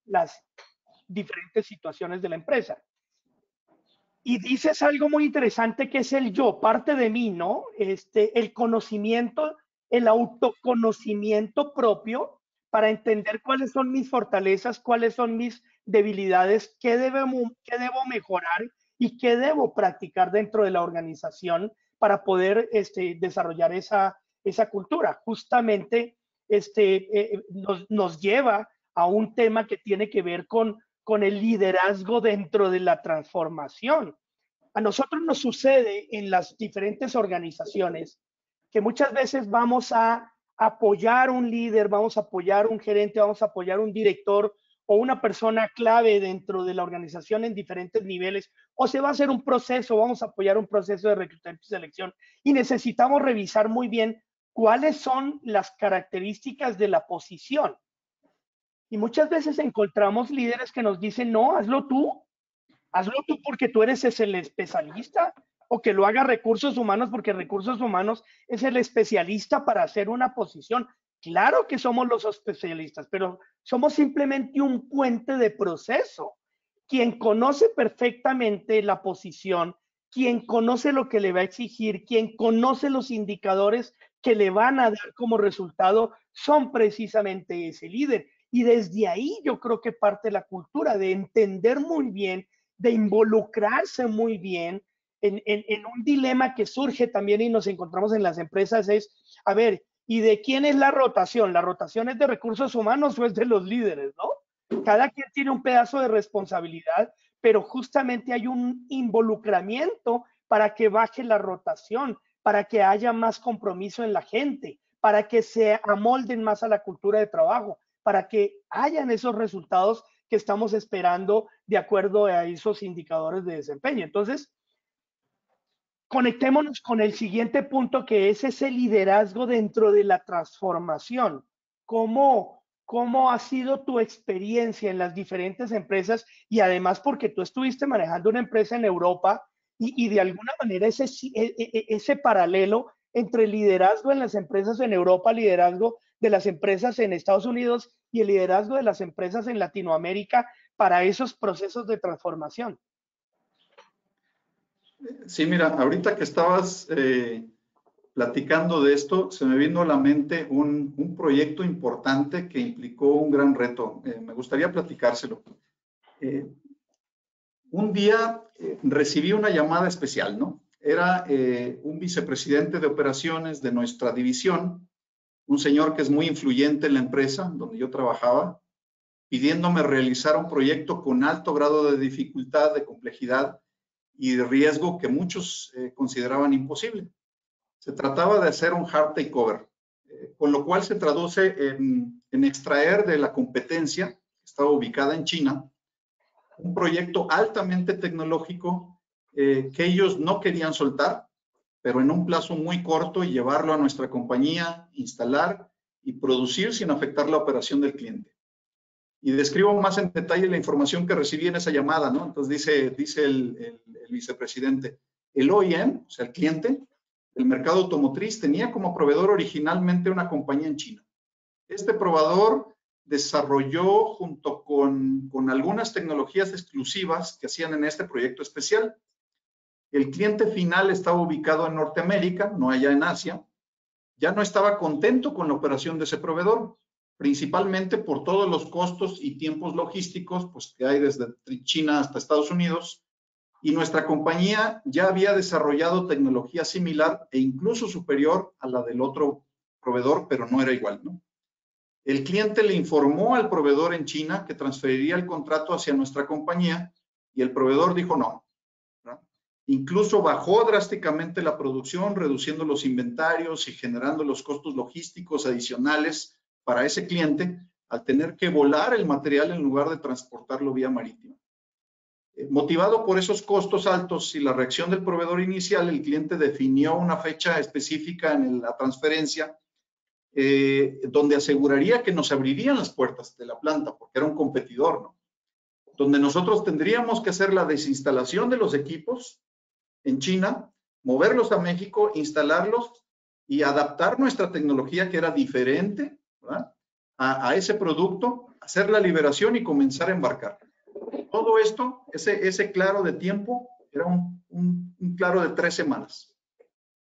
las diferentes situaciones de la empresa. Y dices algo muy interesante que es el yo, parte de mí, ¿no? El conocimiento, el autoconocimiento propio para entender cuáles son mis fortalezas, cuáles son mis debilidades, qué debo mejorar y qué debo practicar dentro de la organización para poder desarrollar esa cultura. Justamente nos lleva a un tema que tiene que ver con el liderazgo dentro de la transformación. A nosotros nos sucede en las diferentes organizaciones que muchas veces vamos a apoyar un líder, vamos a apoyar un gerente, vamos a apoyar un director o una persona clave dentro de la organización en diferentes niveles, o se va a hacer un proceso, vamos a apoyar un proceso de reclutamiento y selección, y necesitamos revisar muy bien cuáles son las características de la posición. Y muchas veces encontramos líderes que nos dicen, no, hazlo tú porque tú eres el especialista, o que lo haga recursos humanos porque recursos humanos es el especialista para hacer una posición. Claro que somos los especialistas, pero somos simplemente un puente de proceso. Quien conoce perfectamente la posición, quien conoce lo que le va a exigir, quien conoce los indicadores que le van a dar como resultado, son precisamente ese líder. Y desde ahí yo creo que parte la cultura de entender muy bien, de involucrarse muy bien en un dilema que surge también y nos encontramos en las empresas es, a ver, ¿y de quién es la rotación? ¿La rotación es de recursos humanos o es de los líderes, no? Cada quien tiene un pedazo de responsabilidad, pero justamente hay un involucramiento para que baje la rotación, para que haya más compromiso en la gente, para que se amolden más a la cultura de trabajo, para que hayan esos resultados que estamos esperando de acuerdo a esos indicadores de desempeño. Entonces, conectémonos con el siguiente punto, que es ese liderazgo dentro de la transformación. ¿Cómo ha sido tu experiencia en las diferentes empresas? Y además porque tú estuviste manejando una empresa en Europa y de alguna manera ese paralelo entre liderazgo en las empresas en Europa, liderazgo de las empresas en Estados Unidos y el liderazgo de las empresas en Latinoamérica para esos procesos de transformación.
Sí, mira, ahorita que estabas platicando de esto, se me vino a la mente un proyecto importante que implicó un gran reto. Me gustaría platicárselo. Un día recibí una llamada especial, ¿no? Era un vicepresidente de operaciones de nuestra división, un señor que es muy influyente en la empresa donde yo trabajaba, pidiéndome realizar un proyecto con alto grado de dificultad, de complejidad y de riesgo que muchos consideraban imposible. Se trataba de hacer un hard takeover, con lo cual se traduce en extraer de la competencia, que estaba ubicada en China, un proyecto altamente tecnológico que ellos no querían soltar, pero en un plazo muy corto, y llevarlo a nuestra compañía, instalar y producir sin afectar la operación del cliente. Y describo más en detalle la información que recibí en esa llamada, ¿no? Entonces dice el vicepresidente, el OEM, o sea, el cliente, el mercado automotriz, tenía como proveedor originalmente una compañía en China. Este proveedor desarrolló junto con algunas tecnologías exclusivas que hacían en este proyecto especial. El cliente final estaba ubicado en Norteamérica, no allá en Asia. Ya no estaba contento con la operación de ese proveedor, principalmente por todos los costos y tiempos logísticos pues, que hay desde China hasta Estados Unidos. Y nuestra compañía ya había desarrollado tecnología similar e incluso superior a la del otro proveedor, pero no era igual, ¿no? El cliente le informó al proveedor en China que transferiría el contrato hacia nuestra compañía y el proveedor dijo no, ¿no? Incluso bajó drásticamente la producción, reduciendo los inventarios y generando los costos logísticos adicionales para ese cliente al tener que volar el material en lugar de transportarlo vía marítima. Motivado por esos costos altos y la reacción del proveedor inicial, el cliente definió una fecha específica en la transferencia donde aseguraría que nos abrirían las puertas de la planta, porque era un competidor, ¿no? Donde nosotros tendríamos que hacer la desinstalación de los equipos en China, moverlos a México, instalarlos y adaptar nuestra tecnología, que era diferente, ¿verdad?, a ese producto, hacer la liberación y comenzar a embarcar. Todo esto, ese claro de tiempo, era un claro de 3 semanas.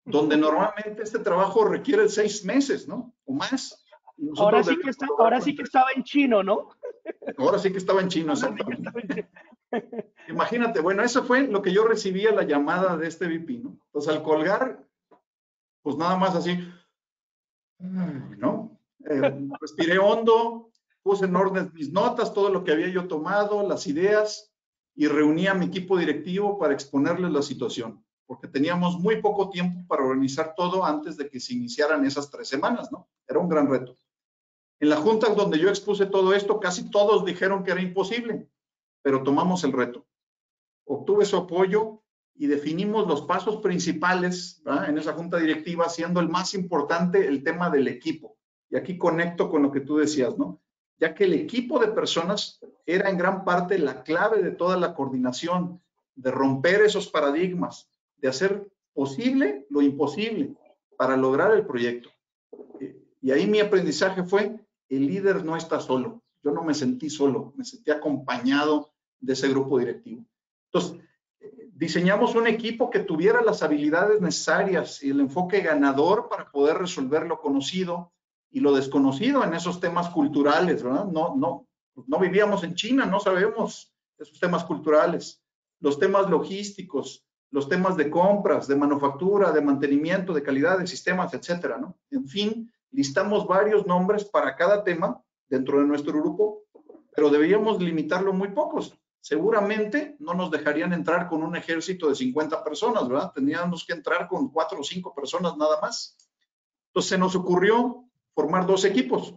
Donde normalmente este trabajo requiere 6 meses, ¿no? O más.
Ahora sí que estaba en chino, ¿no?
Ahora sí que estaba en chino, exactamente. Imagínate, bueno, eso fue lo que yo recibí a la llamada de este VP, ¿no? Entonces, al colgar, pues nada más así, ¿no? Respiré hondo, puse en orden mis notas, todo lo que había yo tomado, las ideas, y reuní a mi equipo directivo para exponerles la situación, porque teníamos muy poco tiempo para organizar todo antes de que se iniciaran esas 3 semanas, ¿no? Era un gran reto. En la junta donde yo expuse todo esto, casi todos dijeron que era imposible, pero tomamos el reto. Obtuve su apoyo y definimos los pasos principales, ¿verdad?, en esa junta directiva, siendo el más importante el tema del equipo. Y aquí conecto con lo que tú decías, ¿no? ya que el equipo de personas era en gran parte la clave de toda la coordinación, de romper esos paradigmas, de hacer posible lo imposible para lograr el proyecto. Y ahí mi aprendizaje fue, el líder no está solo. Yo no me sentí solo, me sentí acompañado de ese grupo directivo. Entonces, diseñamos un equipo que tuviera las habilidades necesarias y el enfoque ganador para poder resolver lo conocido y lo desconocido en esos temas culturales, ¿verdad? No vivíamos en China, no sabemos esos temas culturales, los temas logísticos, los temas de compras, de manufactura, de mantenimiento, de calidad de sistemas, etcétera, ¿no? En fin, listamos varios nombres para cada tema dentro de nuestro grupo, pero deberíamos limitarlo muy pocos. Seguramente no nos dejarían entrar con un ejército de 50 personas, ¿verdad? Tendríamos que entrar con 4 o 5 personas nada más. Entonces se nos ocurrió formar 2 equipos.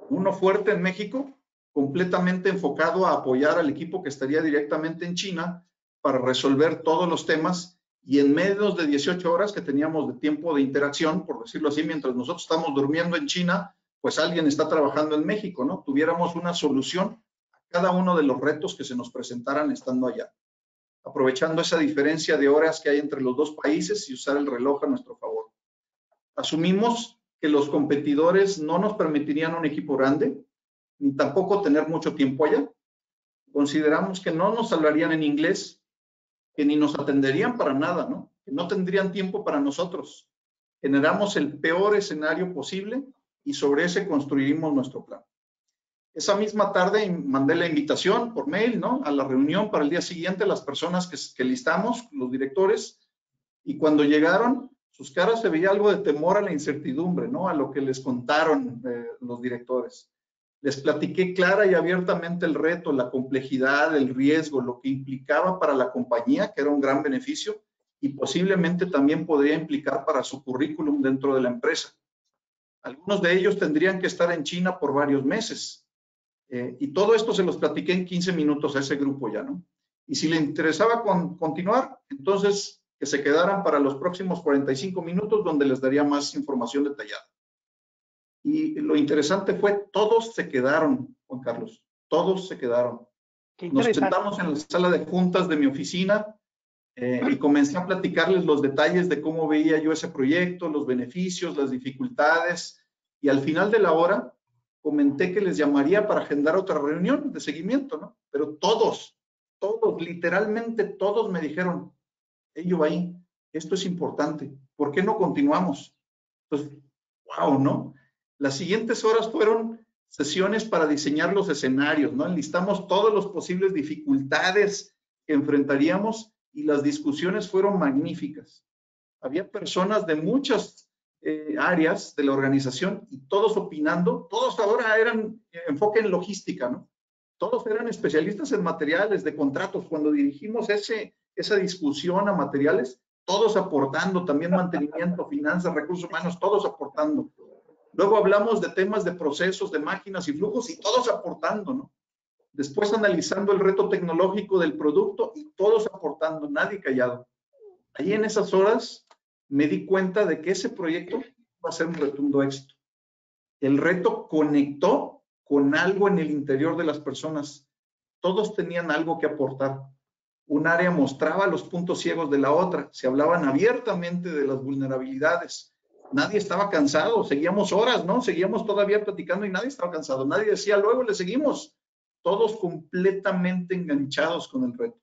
Uno fuerte en México, completamente enfocado a apoyar al equipo que estaría directamente en China para resolver todos los temas, y en menos de 18 horas que teníamos de tiempo de interacción, por decirlo así, mientras nosotros estamos durmiendo en China, pues alguien está trabajando en México, ¿no? Tuviéramos una solución a cada uno de los retos que se nos presentaran estando allá, aprovechando esa diferencia de horas que hay entre los 2 países y usar el reloj a nuestro favor. Asumimos que los competidores no nos permitirían un equipo grande, ni tampoco tener mucho tiempo allá. Consideramos que no nos hablarían en inglés, que ni nos atenderían para nada, ¿no? Que no tendrían tiempo para nosotros. Generamos el peor escenario posible y sobre ese construimos nuestro plan. Esa misma tarde mandé la invitación por mail, ¿no? A la reunión para el día siguiente, las personas que listamos, los directores, y cuando llegaron, sus caras se veía algo de temor a la incertidumbre, ¿no? A lo que les contaron los directores. Les platiqué clara y abiertamente el reto, la complejidad, el riesgo, lo que implicaba para la compañía, que era un gran beneficio, y posiblemente también podría implicar para su currículum dentro de la empresa. Algunos de ellos tendrían que estar en China por varios meses. Y todo esto se los platiqué en 15 minutos a ese grupo ya, ¿no? Y si le interesaba continuar, entonces que se quedaran para los próximos 45 minutos donde les daría más información detallada. Y lo interesante fue, todos se quedaron, Juan Carlos, todos se quedaron. Nos sentamos en la sala de juntas de mi oficina y comencé a platicarles los detalles de cómo veía yo ese proyecto, los beneficios, las dificultades, y al final de la hora comenté que les llamaría para agendar otra reunión de seguimiento, ¿no? Pero todos, literalmente todos me dijeron, ahí, esto es importante, ¿por qué no continuamos? Entonces, wow, ¿no? Las siguientes horas fueron sesiones para diseñar los escenarios, ¿no? Enlistamos todas las posibles dificultades que enfrentaríamos y las discusiones fueron magníficas. Había personas de muchas áreas de la organización y todos opinando, todos ahora eran enfoque en logística, ¿no? Todos eran especialistas en materiales, de contratos. Cuando dirigimos esa discusión a materiales, todos aportando, también mantenimiento, finanzas, recursos humanos, todos aportando. Luego hablamos de temas de procesos, de máquinas y flujos y todos aportando, ¿no? Después analizando el reto tecnológico del producto y todos aportando, nadie callado. Ahí en esas horas me di cuenta de que ese proyecto va a ser un rotundo éxito. El reto conectó con algo en el interior de las personas. Todos tenían algo que aportar. Un área mostraba los puntos ciegos de la otra. Se hablaban abiertamente de las vulnerabilidades. Nadie estaba cansado. Seguíamos horas, ¿no? Seguíamos todavía platicando y nadie estaba cansado. Nadie decía, luego le seguimos. Todos completamente enganchados con el reto.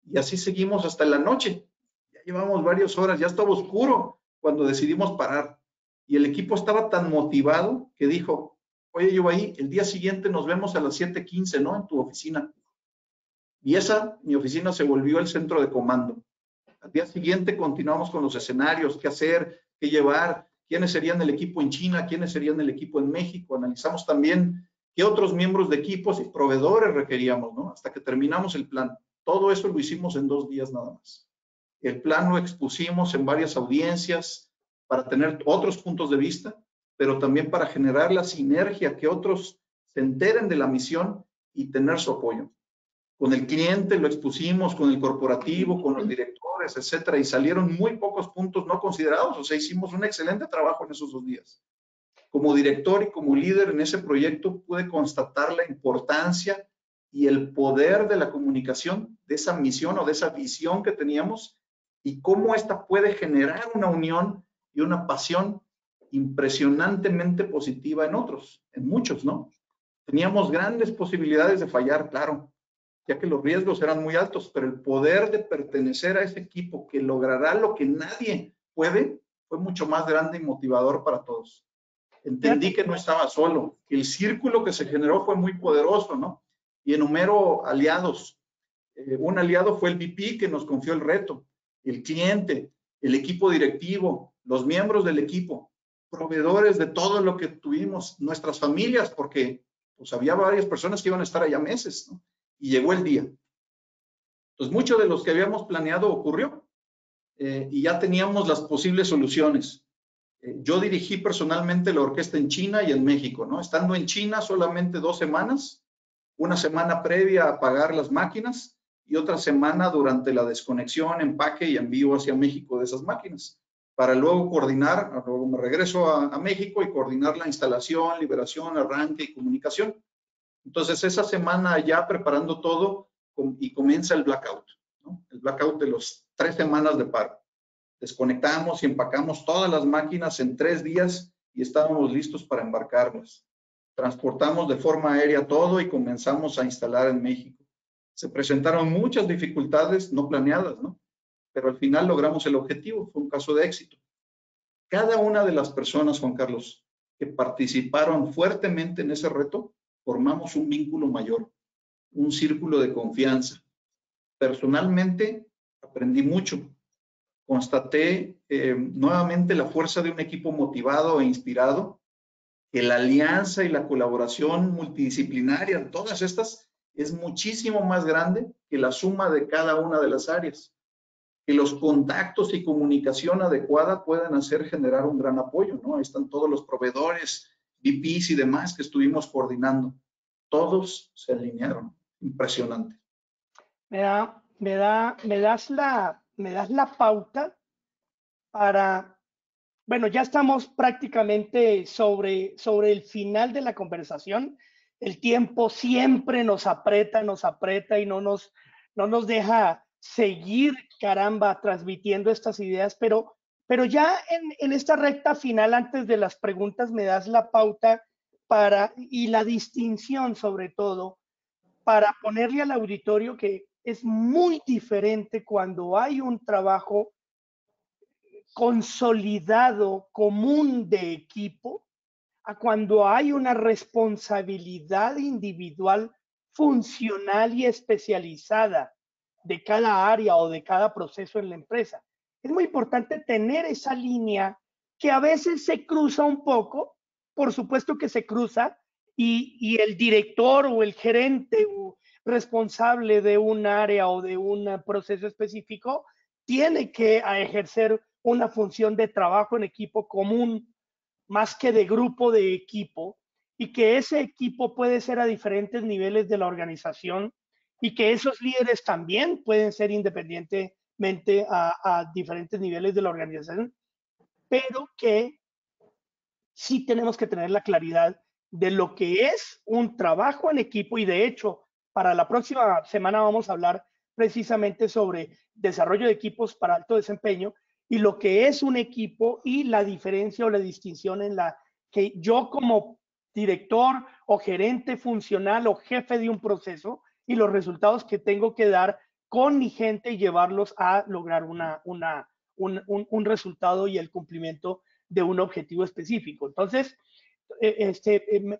Y así seguimos hasta la noche. Ya llevamos varias horas, ya estaba oscuro cuando decidimos parar. Y el equipo estaba tan motivado que dijo, oye, Yubaí, el día siguiente nos vemos a las 7:15, ¿no? En tu oficina. Y mi oficina se volvió el centro de comando. Al día siguiente continuamos con los escenarios, qué hacer, qué llevar, quiénes serían el equipo en China, quiénes serían el equipo en México. Analizamos también qué otros miembros de equipos y proveedores requeríamos, ¿no? Hasta que terminamos el plan. Todo eso lo hicimos en 2 días nada más. El plan lo expusimos en varias audiencias para tener otros puntos de vista, pero también para generar la sinergia, que otros se enteren de la misión y tener su apoyo. Con el cliente lo expusimos, con el corporativo, con los directores, etcétera, y salieron muy pocos puntos no considerados. O sea, hicimos un excelente trabajo en esos 2 días. Como director y como líder en ese proyecto pude constatar la importancia y el poder de la comunicación, de esa misión o de esa visión que teníamos y cómo esta puede generar una unión y una pasión impresionantemente positiva en otros, en muchos, ¿no? Teníamos grandes posibilidades de fallar, claro, ya que los riesgos eran muy altos, pero el poder de pertenecer a ese equipo que logrará lo que nadie puede fue mucho más grande y motivador para todos. Entendí que no estaba solo, que el círculo que se generó fue muy poderoso, ¿no? Y enumero aliados. Un aliado fue el VP que nos confió el reto, el cliente, el equipo directivo, los miembros del equipo, proveedores de todo lo que tuvimos, nuestras familias, porque pues había varias personas que iban a estar allá meses, ¿no? Y llegó el día. Entonces, mucho de lo que habíamos planeado ocurrió y ya teníamos las posibles soluciones. Yo dirigí personalmente la orquesta en China y en México, ¿no? Estando en China solamente 2 semanas, una semana previa a pagar las máquinas y otra semana durante la desconexión, empaque y envío hacia México de esas máquinas, para luego coordinar, luego me regreso a México y coordinar la instalación, liberación, arranque y comunicación. Entonces, esa semana ya preparando todo y comienza el blackout, ¿no? El blackout de los 3 semanas de paro. Desconectamos y empacamos todas las máquinas en 3 días y estábamos listos para embarcarlas. Transportamos de forma aérea todo y comenzamos a instalar en México. Se presentaron muchas dificultades no planeadas, ¿no? Pero al final logramos el objetivo, fue un caso de éxito. Cada una de las personas, Juan Carlos, que participaron fuertemente en ese reto, formamos un vínculo mayor, un círculo de confianza. Personalmente, aprendí mucho. Constaté nuevamente la fuerza de un equipo motivado e inspirado, que la alianza y la colaboración multidisciplinaria, todas estas, es muchísimo más grande que la suma de cada una de las áreas. Que los contactos y comunicación adecuada pueden hacer generar un gran apoyo, ¿no? Ahí están todos los proveedores, VPs y demás que estuvimos coordinando. Todos se alinearon. Impresionante.
Me das la pauta para, bueno, ya estamos prácticamente sobre el final de la conversación. El tiempo siempre nos aprieta y no nos deja seguir, caramba, transmitiendo estas ideas, pero ya en esta recta final, antes de las preguntas, me das la pauta para, y la distinción sobre todo, para ponerle al auditorio que es muy diferente cuando hay un trabajo consolidado, común de equipo, a cuando hay una responsabilidad individual funcional y especializada de cada área o de cada proceso en la empresa. Es muy importante tener esa línea que a veces se cruza un poco, por supuesto que se cruza, y el director o el gerente o responsable de un área o de un proceso específico tiene que ejercer una función de trabajo en equipo común más que de grupo de equipo, y que ese equipo puede ser a diferentes niveles de la organización y que esos líderes también pueden ser independientemente a diferentes niveles de la organización, pero que sí tenemos que tener la claridad de lo que es un trabajo en equipo. Y de hecho, para la próxima semana vamos a hablar precisamente sobre desarrollo de equipos para alto desempeño y lo que es un equipo y la diferencia o la distinción en la que yo como director o gerente funcional o jefe de un proceso y los resultados que tengo que dar con mi gente y llevarlos a lograr un resultado y el cumplimiento de un objetivo específico. Entonces,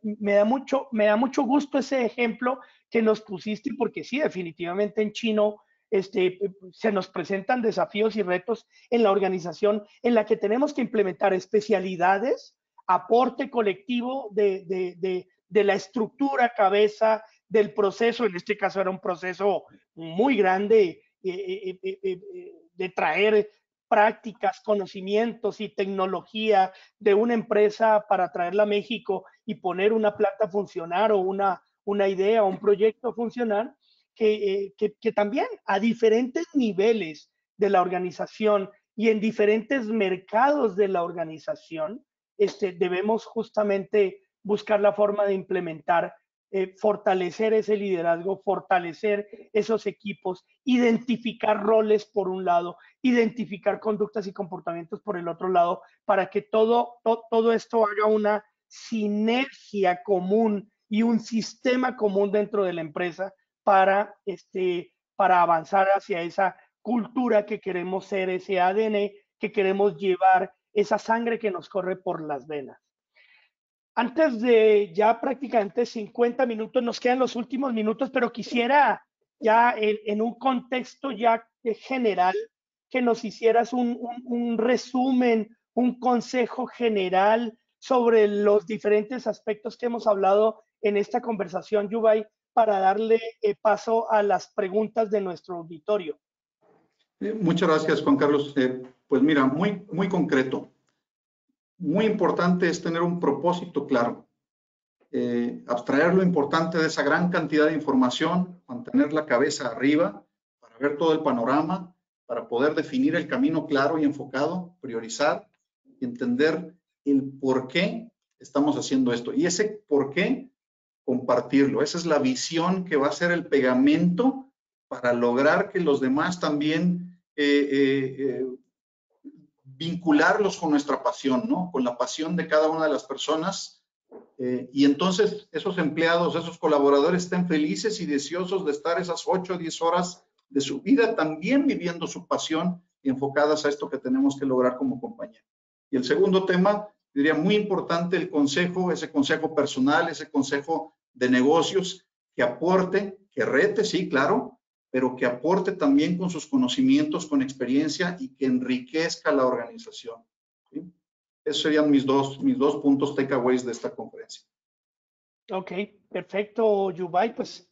me da mucho gusto ese ejemplo que nos pusiste, porque sí, definitivamente en chino se nos presentan desafíos y retos en la organización en la que tenemos que implementar especialidades, aporte colectivo de la estructura, cabeza del proceso. En este caso era un proceso muy grande de traer prácticas, conocimientos y tecnología de una empresa para traerla a México y poner una planta a funcionar o una idea o un proyecto a funcionar, que también a diferentes niveles de la organización y en diferentes mercados de la organización debemos justamente buscar la forma de implementar, fortalecer ese liderazgo, fortalecer esos equipos, identificar roles por un lado, identificar conductas y comportamientos por el otro lado, para que todo esto haga una sinergia común y un sistema común dentro de la empresa para avanzar hacia esa cultura que queremos ser, ese ADN que queremos llevar, esa sangre que nos corre por las venas. Antes de ya prácticamente 50 minutos, nos quedan los últimos minutos, pero quisiera ya en un contexto ya general que nos hicieras un resumen, un consejo general sobre los diferentes aspectos que hemos hablado en esta conversación, Yubay, para darle paso a las preguntas de nuestro auditorio.
Muchas gracias, Juan Carlos. Pues mira, muy concreto. Muy importante es tener un propósito claro. Abstraer lo importante de esa gran cantidad de información, mantener la cabeza arriba para ver todo el panorama, para poder definir el camino claro y enfocado, priorizar y entender el por qué estamos haciendo esto. Y ese por qué, compartirlo. Esa es la visión que va a ser el pegamento para lograr que los demás también vincularlos con nuestra pasión, ¿no? Con la pasión de cada una de las personas. Y entonces esos empleados, esos colaboradores estén felices y deseosos de estar esas 8 o 10 horas de su vida también viviendo su pasión y enfocadas a esto que tenemos que lograr como compañía. Y el segundo tema, diría muy importante el consejo, ese consejo personal, ese consejo de negocios que aporte, que rete, sí, claro, pero que aporte también con sus conocimientos, con experiencia y que enriquezca la organización, ¿sí? Esos serían mis dos puntos takeaways de esta conferencia.
Ok, perfecto, Yubay. Pues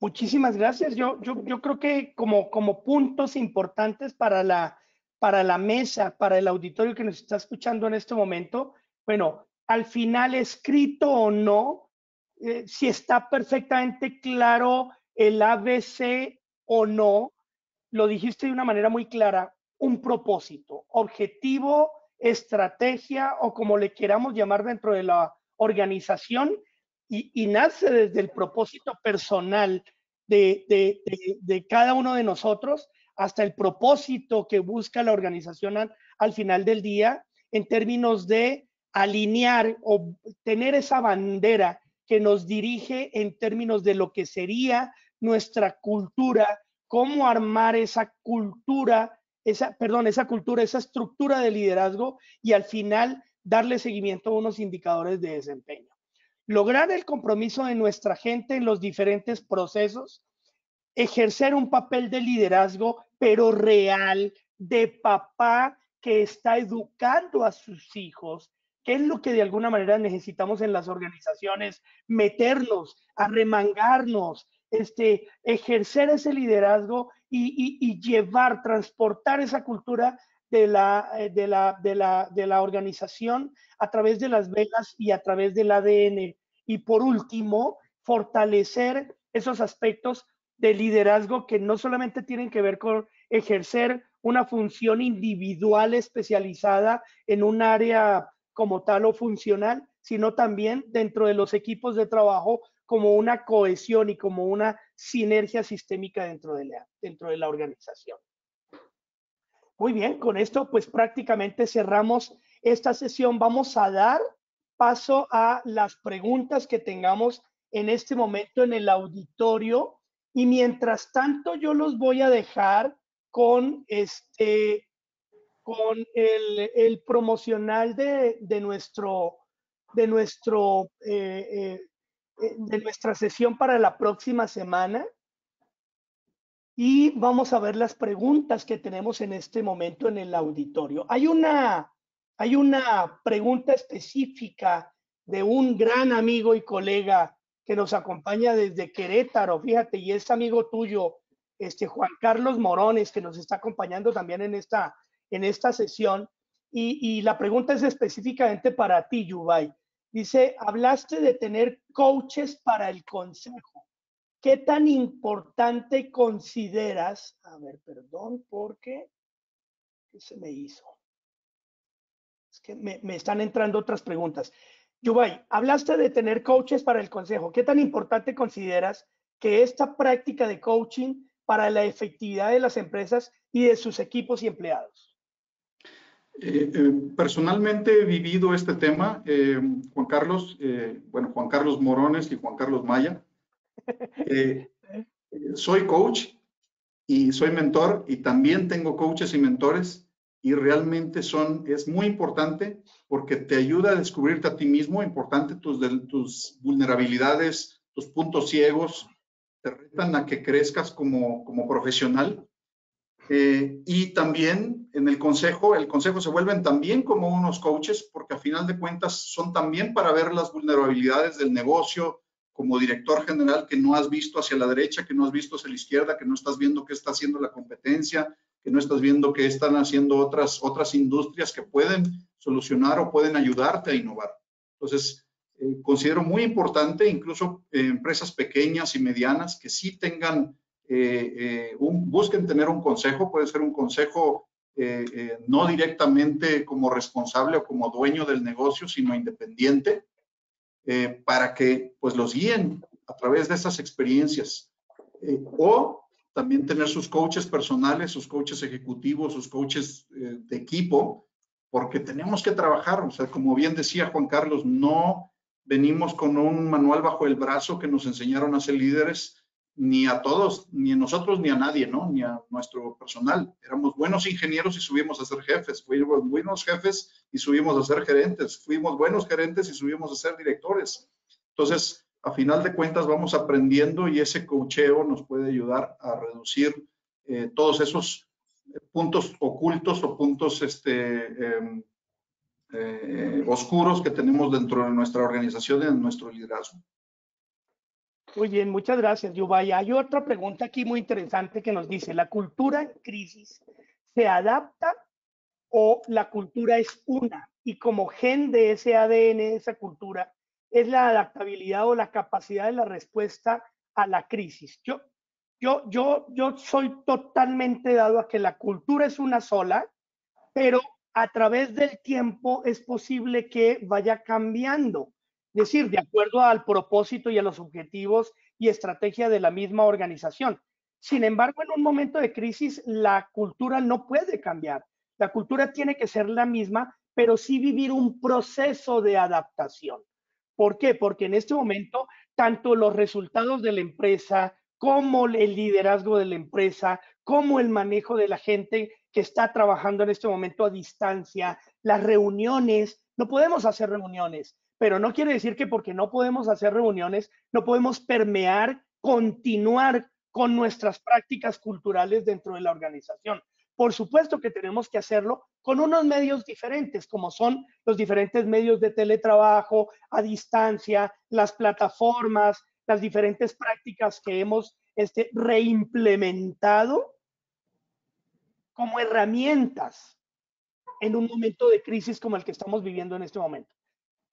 muchísimas gracias. Yo creo que como puntos importantes para la mesa, para el auditorio que nos está escuchando en este momento, bueno, al final, escrito o no, si está perfectamente claro el ABC o no, lo dijiste de una manera muy clara, un propósito, objetivo, estrategia o como le queramos llamar dentro de la organización, y nace desde el propósito personal de cada uno de nosotros hasta el propósito que busca la organización al final del día, en términos de alinear o tener esa bandera que nos dirige en términos de lo que sería nuestra cultura, cómo armar esa cultura, esa estructura de liderazgo y al final darle seguimiento a unos indicadores de desempeño. Lograr el compromiso de nuestra gente en los diferentes procesos, ejercer un papel de liderazgo, pero real, de papá que está educando a sus hijos, que es lo que de alguna manera necesitamos en las organizaciones, meternos, arremangarnos, ejercer ese liderazgo y llevar, transportar esa cultura de la organización a través de las venas y a través del ADN. Y por último, fortalecer esos aspectos de liderazgo que no solamente tienen que ver con ejercer una función individual especializada en un área como tal o funcional, sino también dentro de los equipos de trabajo como una cohesión y como una sinergia sistémica dentro de la organización. Muy bien, con esto pues prácticamente cerramos esta sesión. Vamos a dar paso a las preguntas que tengamos en este momento en el auditorio, y mientras tanto yo los voy a dejar con con el promocional de nuestra sesión para la próxima semana, y vamos a ver las preguntas que tenemos en este momento en el auditorio. Hay una pregunta específica de un gran amigo y colega que nos acompaña desde Querétaro, fíjate, y es amigo tuyo, Juan Carlos Morones, que nos está acompañando también en esta sesión. Y la pregunta es específicamente para ti, Yubay. Dice, hablaste de tener coaches para el consejo. ¿Qué tan importante consideras? A ver, perdón, porque ¿qué se me hizo? Es que me están entrando otras preguntas. Yubay, hablaste de tener coaches para el consejo. ¿Qué tan importante consideras que esta práctica de coaching para la efectividad de las empresas y de sus equipos y empleados?
Personalmente he vivido este tema, Juan Carlos, Juan Carlos Morones y Juan Carlos Maya. Soy coach y soy mentor y también tengo coaches y mentores y realmente es muy importante porque te ayuda a descubrirte a ti mismo, importante tus vulnerabilidades, tus puntos ciegos, te retan a que crezcas como profesional. Y también en el consejo se vuelven también como unos coaches porque a final de cuentas son también para ver las vulnerabilidades del negocio como director general que no has visto hacia la derecha, que no has visto hacia la izquierda, que no estás viendo qué está haciendo la competencia, que no estás viendo qué están haciendo otras industrias que pueden solucionar o pueden ayudarte a innovar. Entonces, considero muy importante incluso empresas pequeñas y medianas que sí tengan busquen tener un consejo, puede ser un consejo no directamente como responsable o como dueño del negocio, sino independiente, para que pues los guíen a través de esas experiencias. O también tener sus coaches personales, sus coaches ejecutivos, sus coaches de equipo, porque tenemos que trabajar, o sea, como bien decía Juan Carlos, no venimos con un manual bajo el brazo que nos enseñaron a ser líderes, ni a todos, ni a nosotros, ni a nadie, ¿no? Ni a nuestro personal. Éramos buenos ingenieros y subimos a ser jefes. Fuimos buenos jefes y subimos a ser gerentes. Fuimos buenos gerentes y subimos a ser directores. Entonces, a final de cuentas, vamos aprendiendo y ese coacheo nos puede ayudar a reducir todos esos puntos ocultos o puntos oscuros que tenemos dentro de nuestra organización y en nuestro liderazgo.
Muy bien, muchas gracias, Yubay. Hay otra pregunta aquí muy interesante que nos dice, ¿la cultura en crisis se adapta o la cultura es una? Y como gen de ese ADN, de esa cultura, es la adaptabilidad o la capacidad de la respuesta a la crisis. Yo soy totalmente dado a que la cultura es una sola, pero a través del tiempo es posible que vaya cambiando. Es decir, de acuerdo al propósito y a los objetivos y estrategia de la misma organización. Sin embargo, en un momento de crisis, la cultura no puede cambiar. La cultura tiene que ser la misma, pero sí vivir un proceso de adaptación. ¿Por qué? Porque en este momento, tanto los resultados de la empresa, como el liderazgo de la empresa, como el manejo de la gente que está trabajando en este momento a distancia, las reuniones, no podemos hacer reuniones, pero no quiere decir que porque no podemos hacer reuniones, no podemos permear, continuar con nuestras prácticas culturales dentro de la organización. Por supuesto que tenemos que hacerlo con unos medios diferentes, como son los diferentes medios de teletrabajo, a distancia, las plataformas, las diferentes prácticas que hemos reimplementado como herramientas en un momento de crisis como el que estamos viviendo en este momento.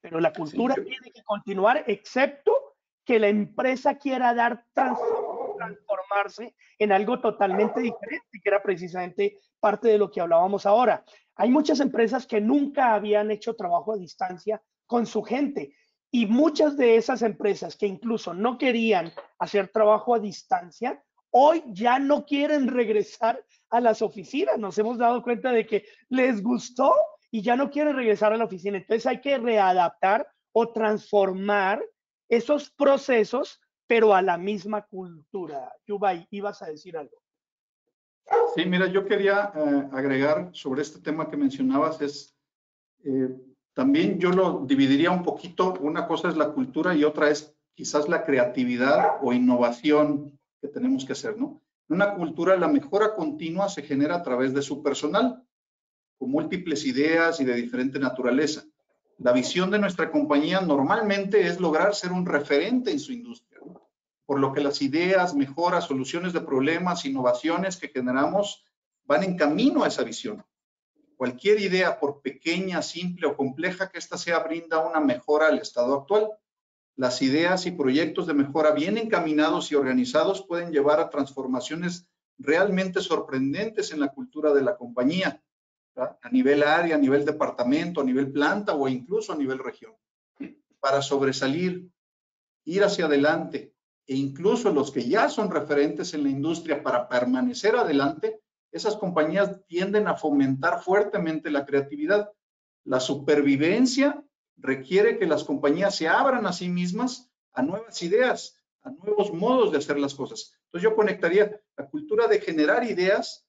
Pero la cultura tiene que continuar, excepto que la empresa quiera transformarse en algo totalmente diferente, que era precisamente parte de lo que hablábamos ahora. Hay muchas empresas que nunca habían hecho trabajo a distancia con su gente y muchas de esas empresas que incluso no querían hacer trabajo a distancia, hoy ya no quieren regresar a las oficinas. Nos hemos dado cuenta de que les gustó y ya no quieren regresar a la oficina. Entonces hay que readaptar o transformar esos procesos, pero a la misma cultura. Yubay, ibas a decir algo.
Sí, mira, yo quería agregar sobre este tema que mencionabas, también yo lo dividiría un poquito, una cosa es la cultura y otra es quizás la creatividad o innovación que tenemos que hacer, ¿no? En una cultura la mejora continua se genera a través de su personal, con múltiples ideas y de diferente naturaleza. La visión de nuestra compañía normalmente es lograr ser un referente en su industria, ¿no? Por lo que las ideas, mejoras, soluciones de problemas, innovaciones que generamos van en camino a esa visión. Cualquier idea, por pequeña, simple o compleja que ésta sea, brinda una mejora al estado actual. Las ideas y proyectos de mejora bien encaminados y organizados pueden llevar a transformaciones realmente sorprendentes en la cultura de la compañía. ¿verdad? A nivel área, a nivel departamento, a nivel planta o incluso a nivel región. Para sobresalir, ir hacia adelante e incluso los que ya son referentes en la industria para permanecer adelante, esas compañías tienden a fomentar fuertemente la creatividad. La supervivencia requiere que las compañías se abran a sí mismas a nuevas ideas, a nuevos modos de hacer las cosas. Entonces yo conectaría la cultura de generar ideas,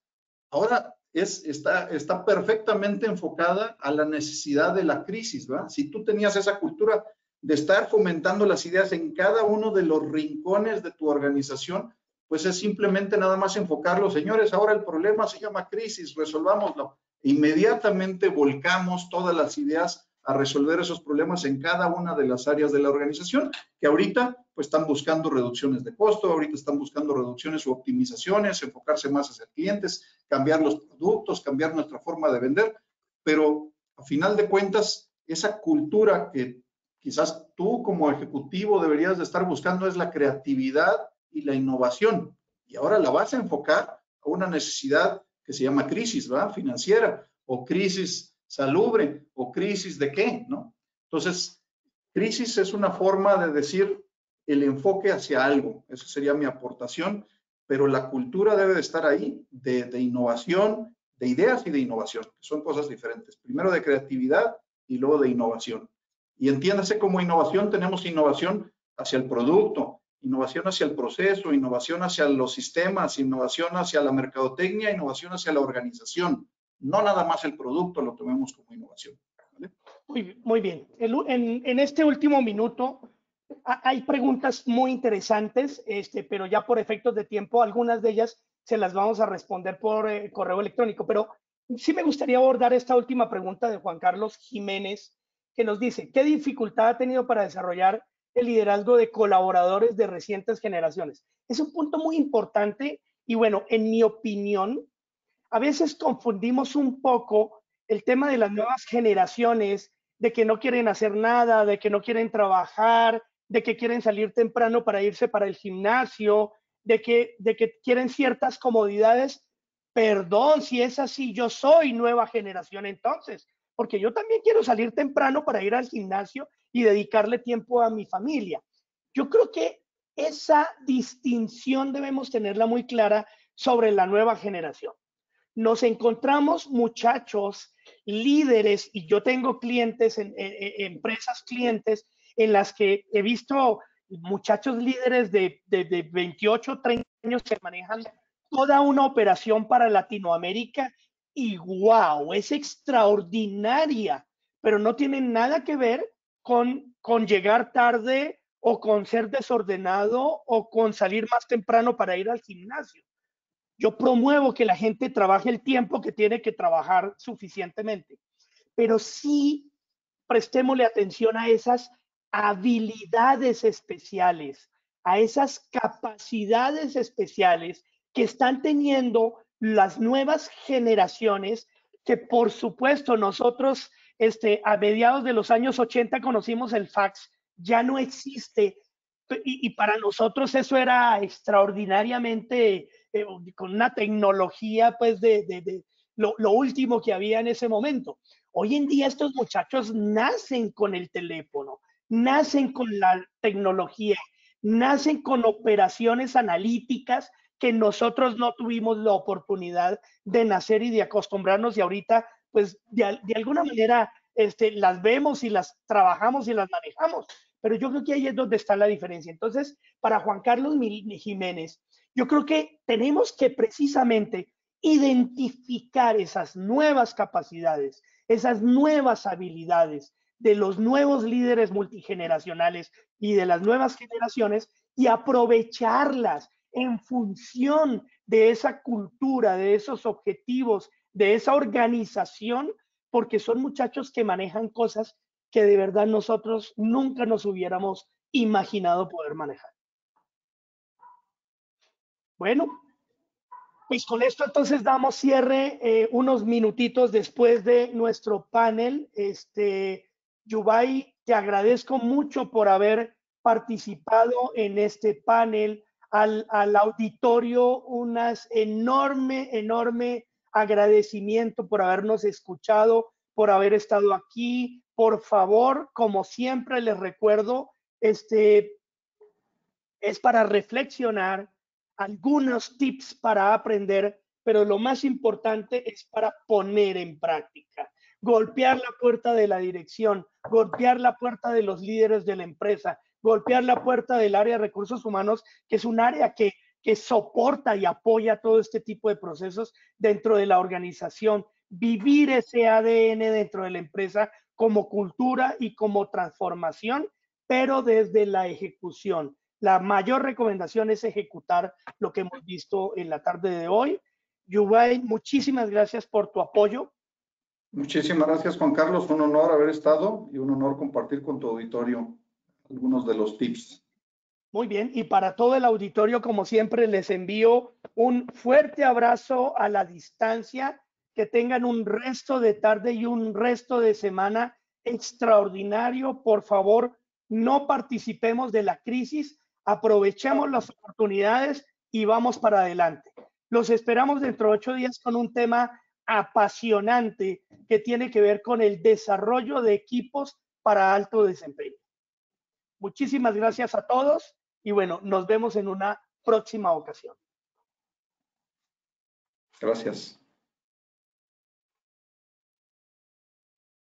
ahora está perfectamente enfocada a la necesidad de la crisis, ¿verdad? Si tú tenías esa cultura de estar fomentando las ideas en cada uno de los rincones de tu organización, pues es simplemente nada más enfocarlo, señores, ahora el problema se llama crisis, resolvámoslo. Inmediatamente volcamos todas las ideas a resolver esos problemas en cada una de las áreas de la organización, que ahorita pues están buscando reducciones de costo, ahorita están buscando reducciones u optimizaciones, enfocarse más hacia clientes, cambiar los productos, cambiar nuestra forma de vender, pero a final de cuentas, esa cultura que quizás tú como ejecutivo deberías de estar buscando es la creatividad y la innovación. Y ahora la vas a enfocar a una necesidad que se llama crisis, ¿verdad? Financiera, o crisis salubre, o crisis de qué, ¿no? Entonces, crisis es una forma de decir el enfoque hacia algo. Esa sería mi aportación, pero la cultura debe de estar ahí, de innovación, de ideas y de innovación, que son cosas diferentes. Primero de creatividad y luego de innovación. Y entiéndase como innovación, tenemos innovación hacia el producto, innovación hacia el proceso, innovación hacia los sistemas, innovación hacia la mercadotecnia, innovación hacia la organización. No nada más el producto lo tomemos como innovación. ¿Vale?
Muy bien. En este último minuto hay preguntas muy interesantes, pero ya por efectos de tiempo, algunas de ellas se las vamos a responder por correo electrónico. Pero sí me gustaría abordar esta última pregunta de Juan Carlos Jiménez, que nos dice, ¿qué dificultad ha tenido para desarrollar el liderazgo de colaboradores de recientes generaciones? Es un punto muy importante y bueno, en mi opinión, a veces confundimos un poco el tema de las nuevas generaciones, de que no quieren hacer nada, de que no quieren trabajar, de que quieren salir temprano para irse para el gimnasio, de que quieren ciertas comodidades. Perdón, si es así, yo soy nueva generación entonces, porque yo también quiero salir temprano para ir al gimnasio y dedicarle tiempo a mi familia. Yo creo que esa distinción debemos tenerla muy clara sobre la nueva generación. Nos encontramos muchachos, líderes, y yo tengo clientes, empresas clientes, en las que he visto muchachos líderes de 28, 30 años que manejan toda una operación para Latinoamérica y wow, es extraordinaria, pero no tiene nada que ver con llegar tarde o con ser desordenado o con salir más temprano para ir al gimnasio. Yo promuevo que la gente trabaje el tiempo que tiene que trabajar suficientemente, pero sí prestémosle atención a esas habilidades especiales, a esas capacidades especiales que están teniendo las nuevas generaciones, que por supuesto nosotros a mediados de los años 80 conocimos el fax, ya no existe, y para nosotros eso era extraordinariamente con una tecnología pues de lo último que había en ese momento. Hoy en día estos muchachos nacen con el teléfono, nacen con la tecnología, nacen con operaciones analíticas que nosotros no tuvimos la oportunidad de nacer y de acostumbrarnos, y ahorita pues de alguna manera las vemos y las trabajamos y las manejamos. Pero yo creo que ahí es donde está la diferencia. Entonces, para Juan Carlos Jiménez, yo creo que tenemos que precisamente identificar esas nuevas capacidades, esas nuevas habilidades de los nuevos líderes multigeneracionales y de las nuevas generaciones y aprovecharlas en función de esa cultura, de esos objetivos, de esa organización, porque son muchachos que manejan cosas que de verdad nosotros nunca nos hubiéramos imaginado poder manejar. Bueno, pues con esto entonces damos cierre unos minutitos después de nuestro panel. Yubay, te agradezco mucho por haber participado en este panel. Al auditorio, unas enorme agradecimiento por habernos escuchado, por haber estado aquí. Por favor, como siempre les recuerdo, es para reflexionar, algunos tips para aprender, pero lo más importante es para poner en práctica. Golpear la puerta de la dirección, golpear la puerta de los líderes de la empresa, golpear la puerta del área de recursos humanos, que es un área que soporta y apoya todo este tipo de procesos dentro de la organización. Vivir ese ADN dentro de la empresa como cultura y como transformación, pero desde la ejecución. La mayor recomendación es ejecutar lo que hemos visto en la tarde de hoy. Yubay, muchísimas gracias por tu apoyo.
Muchísimas gracias, Juan Carlos. Un honor haber estado y un honor compartir con tu auditorio algunos de los tips.
Muy bien, y para todo el auditorio, como siempre, les envío un fuerte abrazo a la distancia. Que tengan un resto de tarde y un resto de semana extraordinario. Por favor, no participemos de la crisis, aprovechemos las oportunidades y vamos para adelante. Los esperamos dentro de 8 días con un tema apasionante que tiene que ver con el desarrollo de equipos para alto desempeño. Muchísimas gracias a todos y bueno, nos vemos en una próxima ocasión.
Gracias.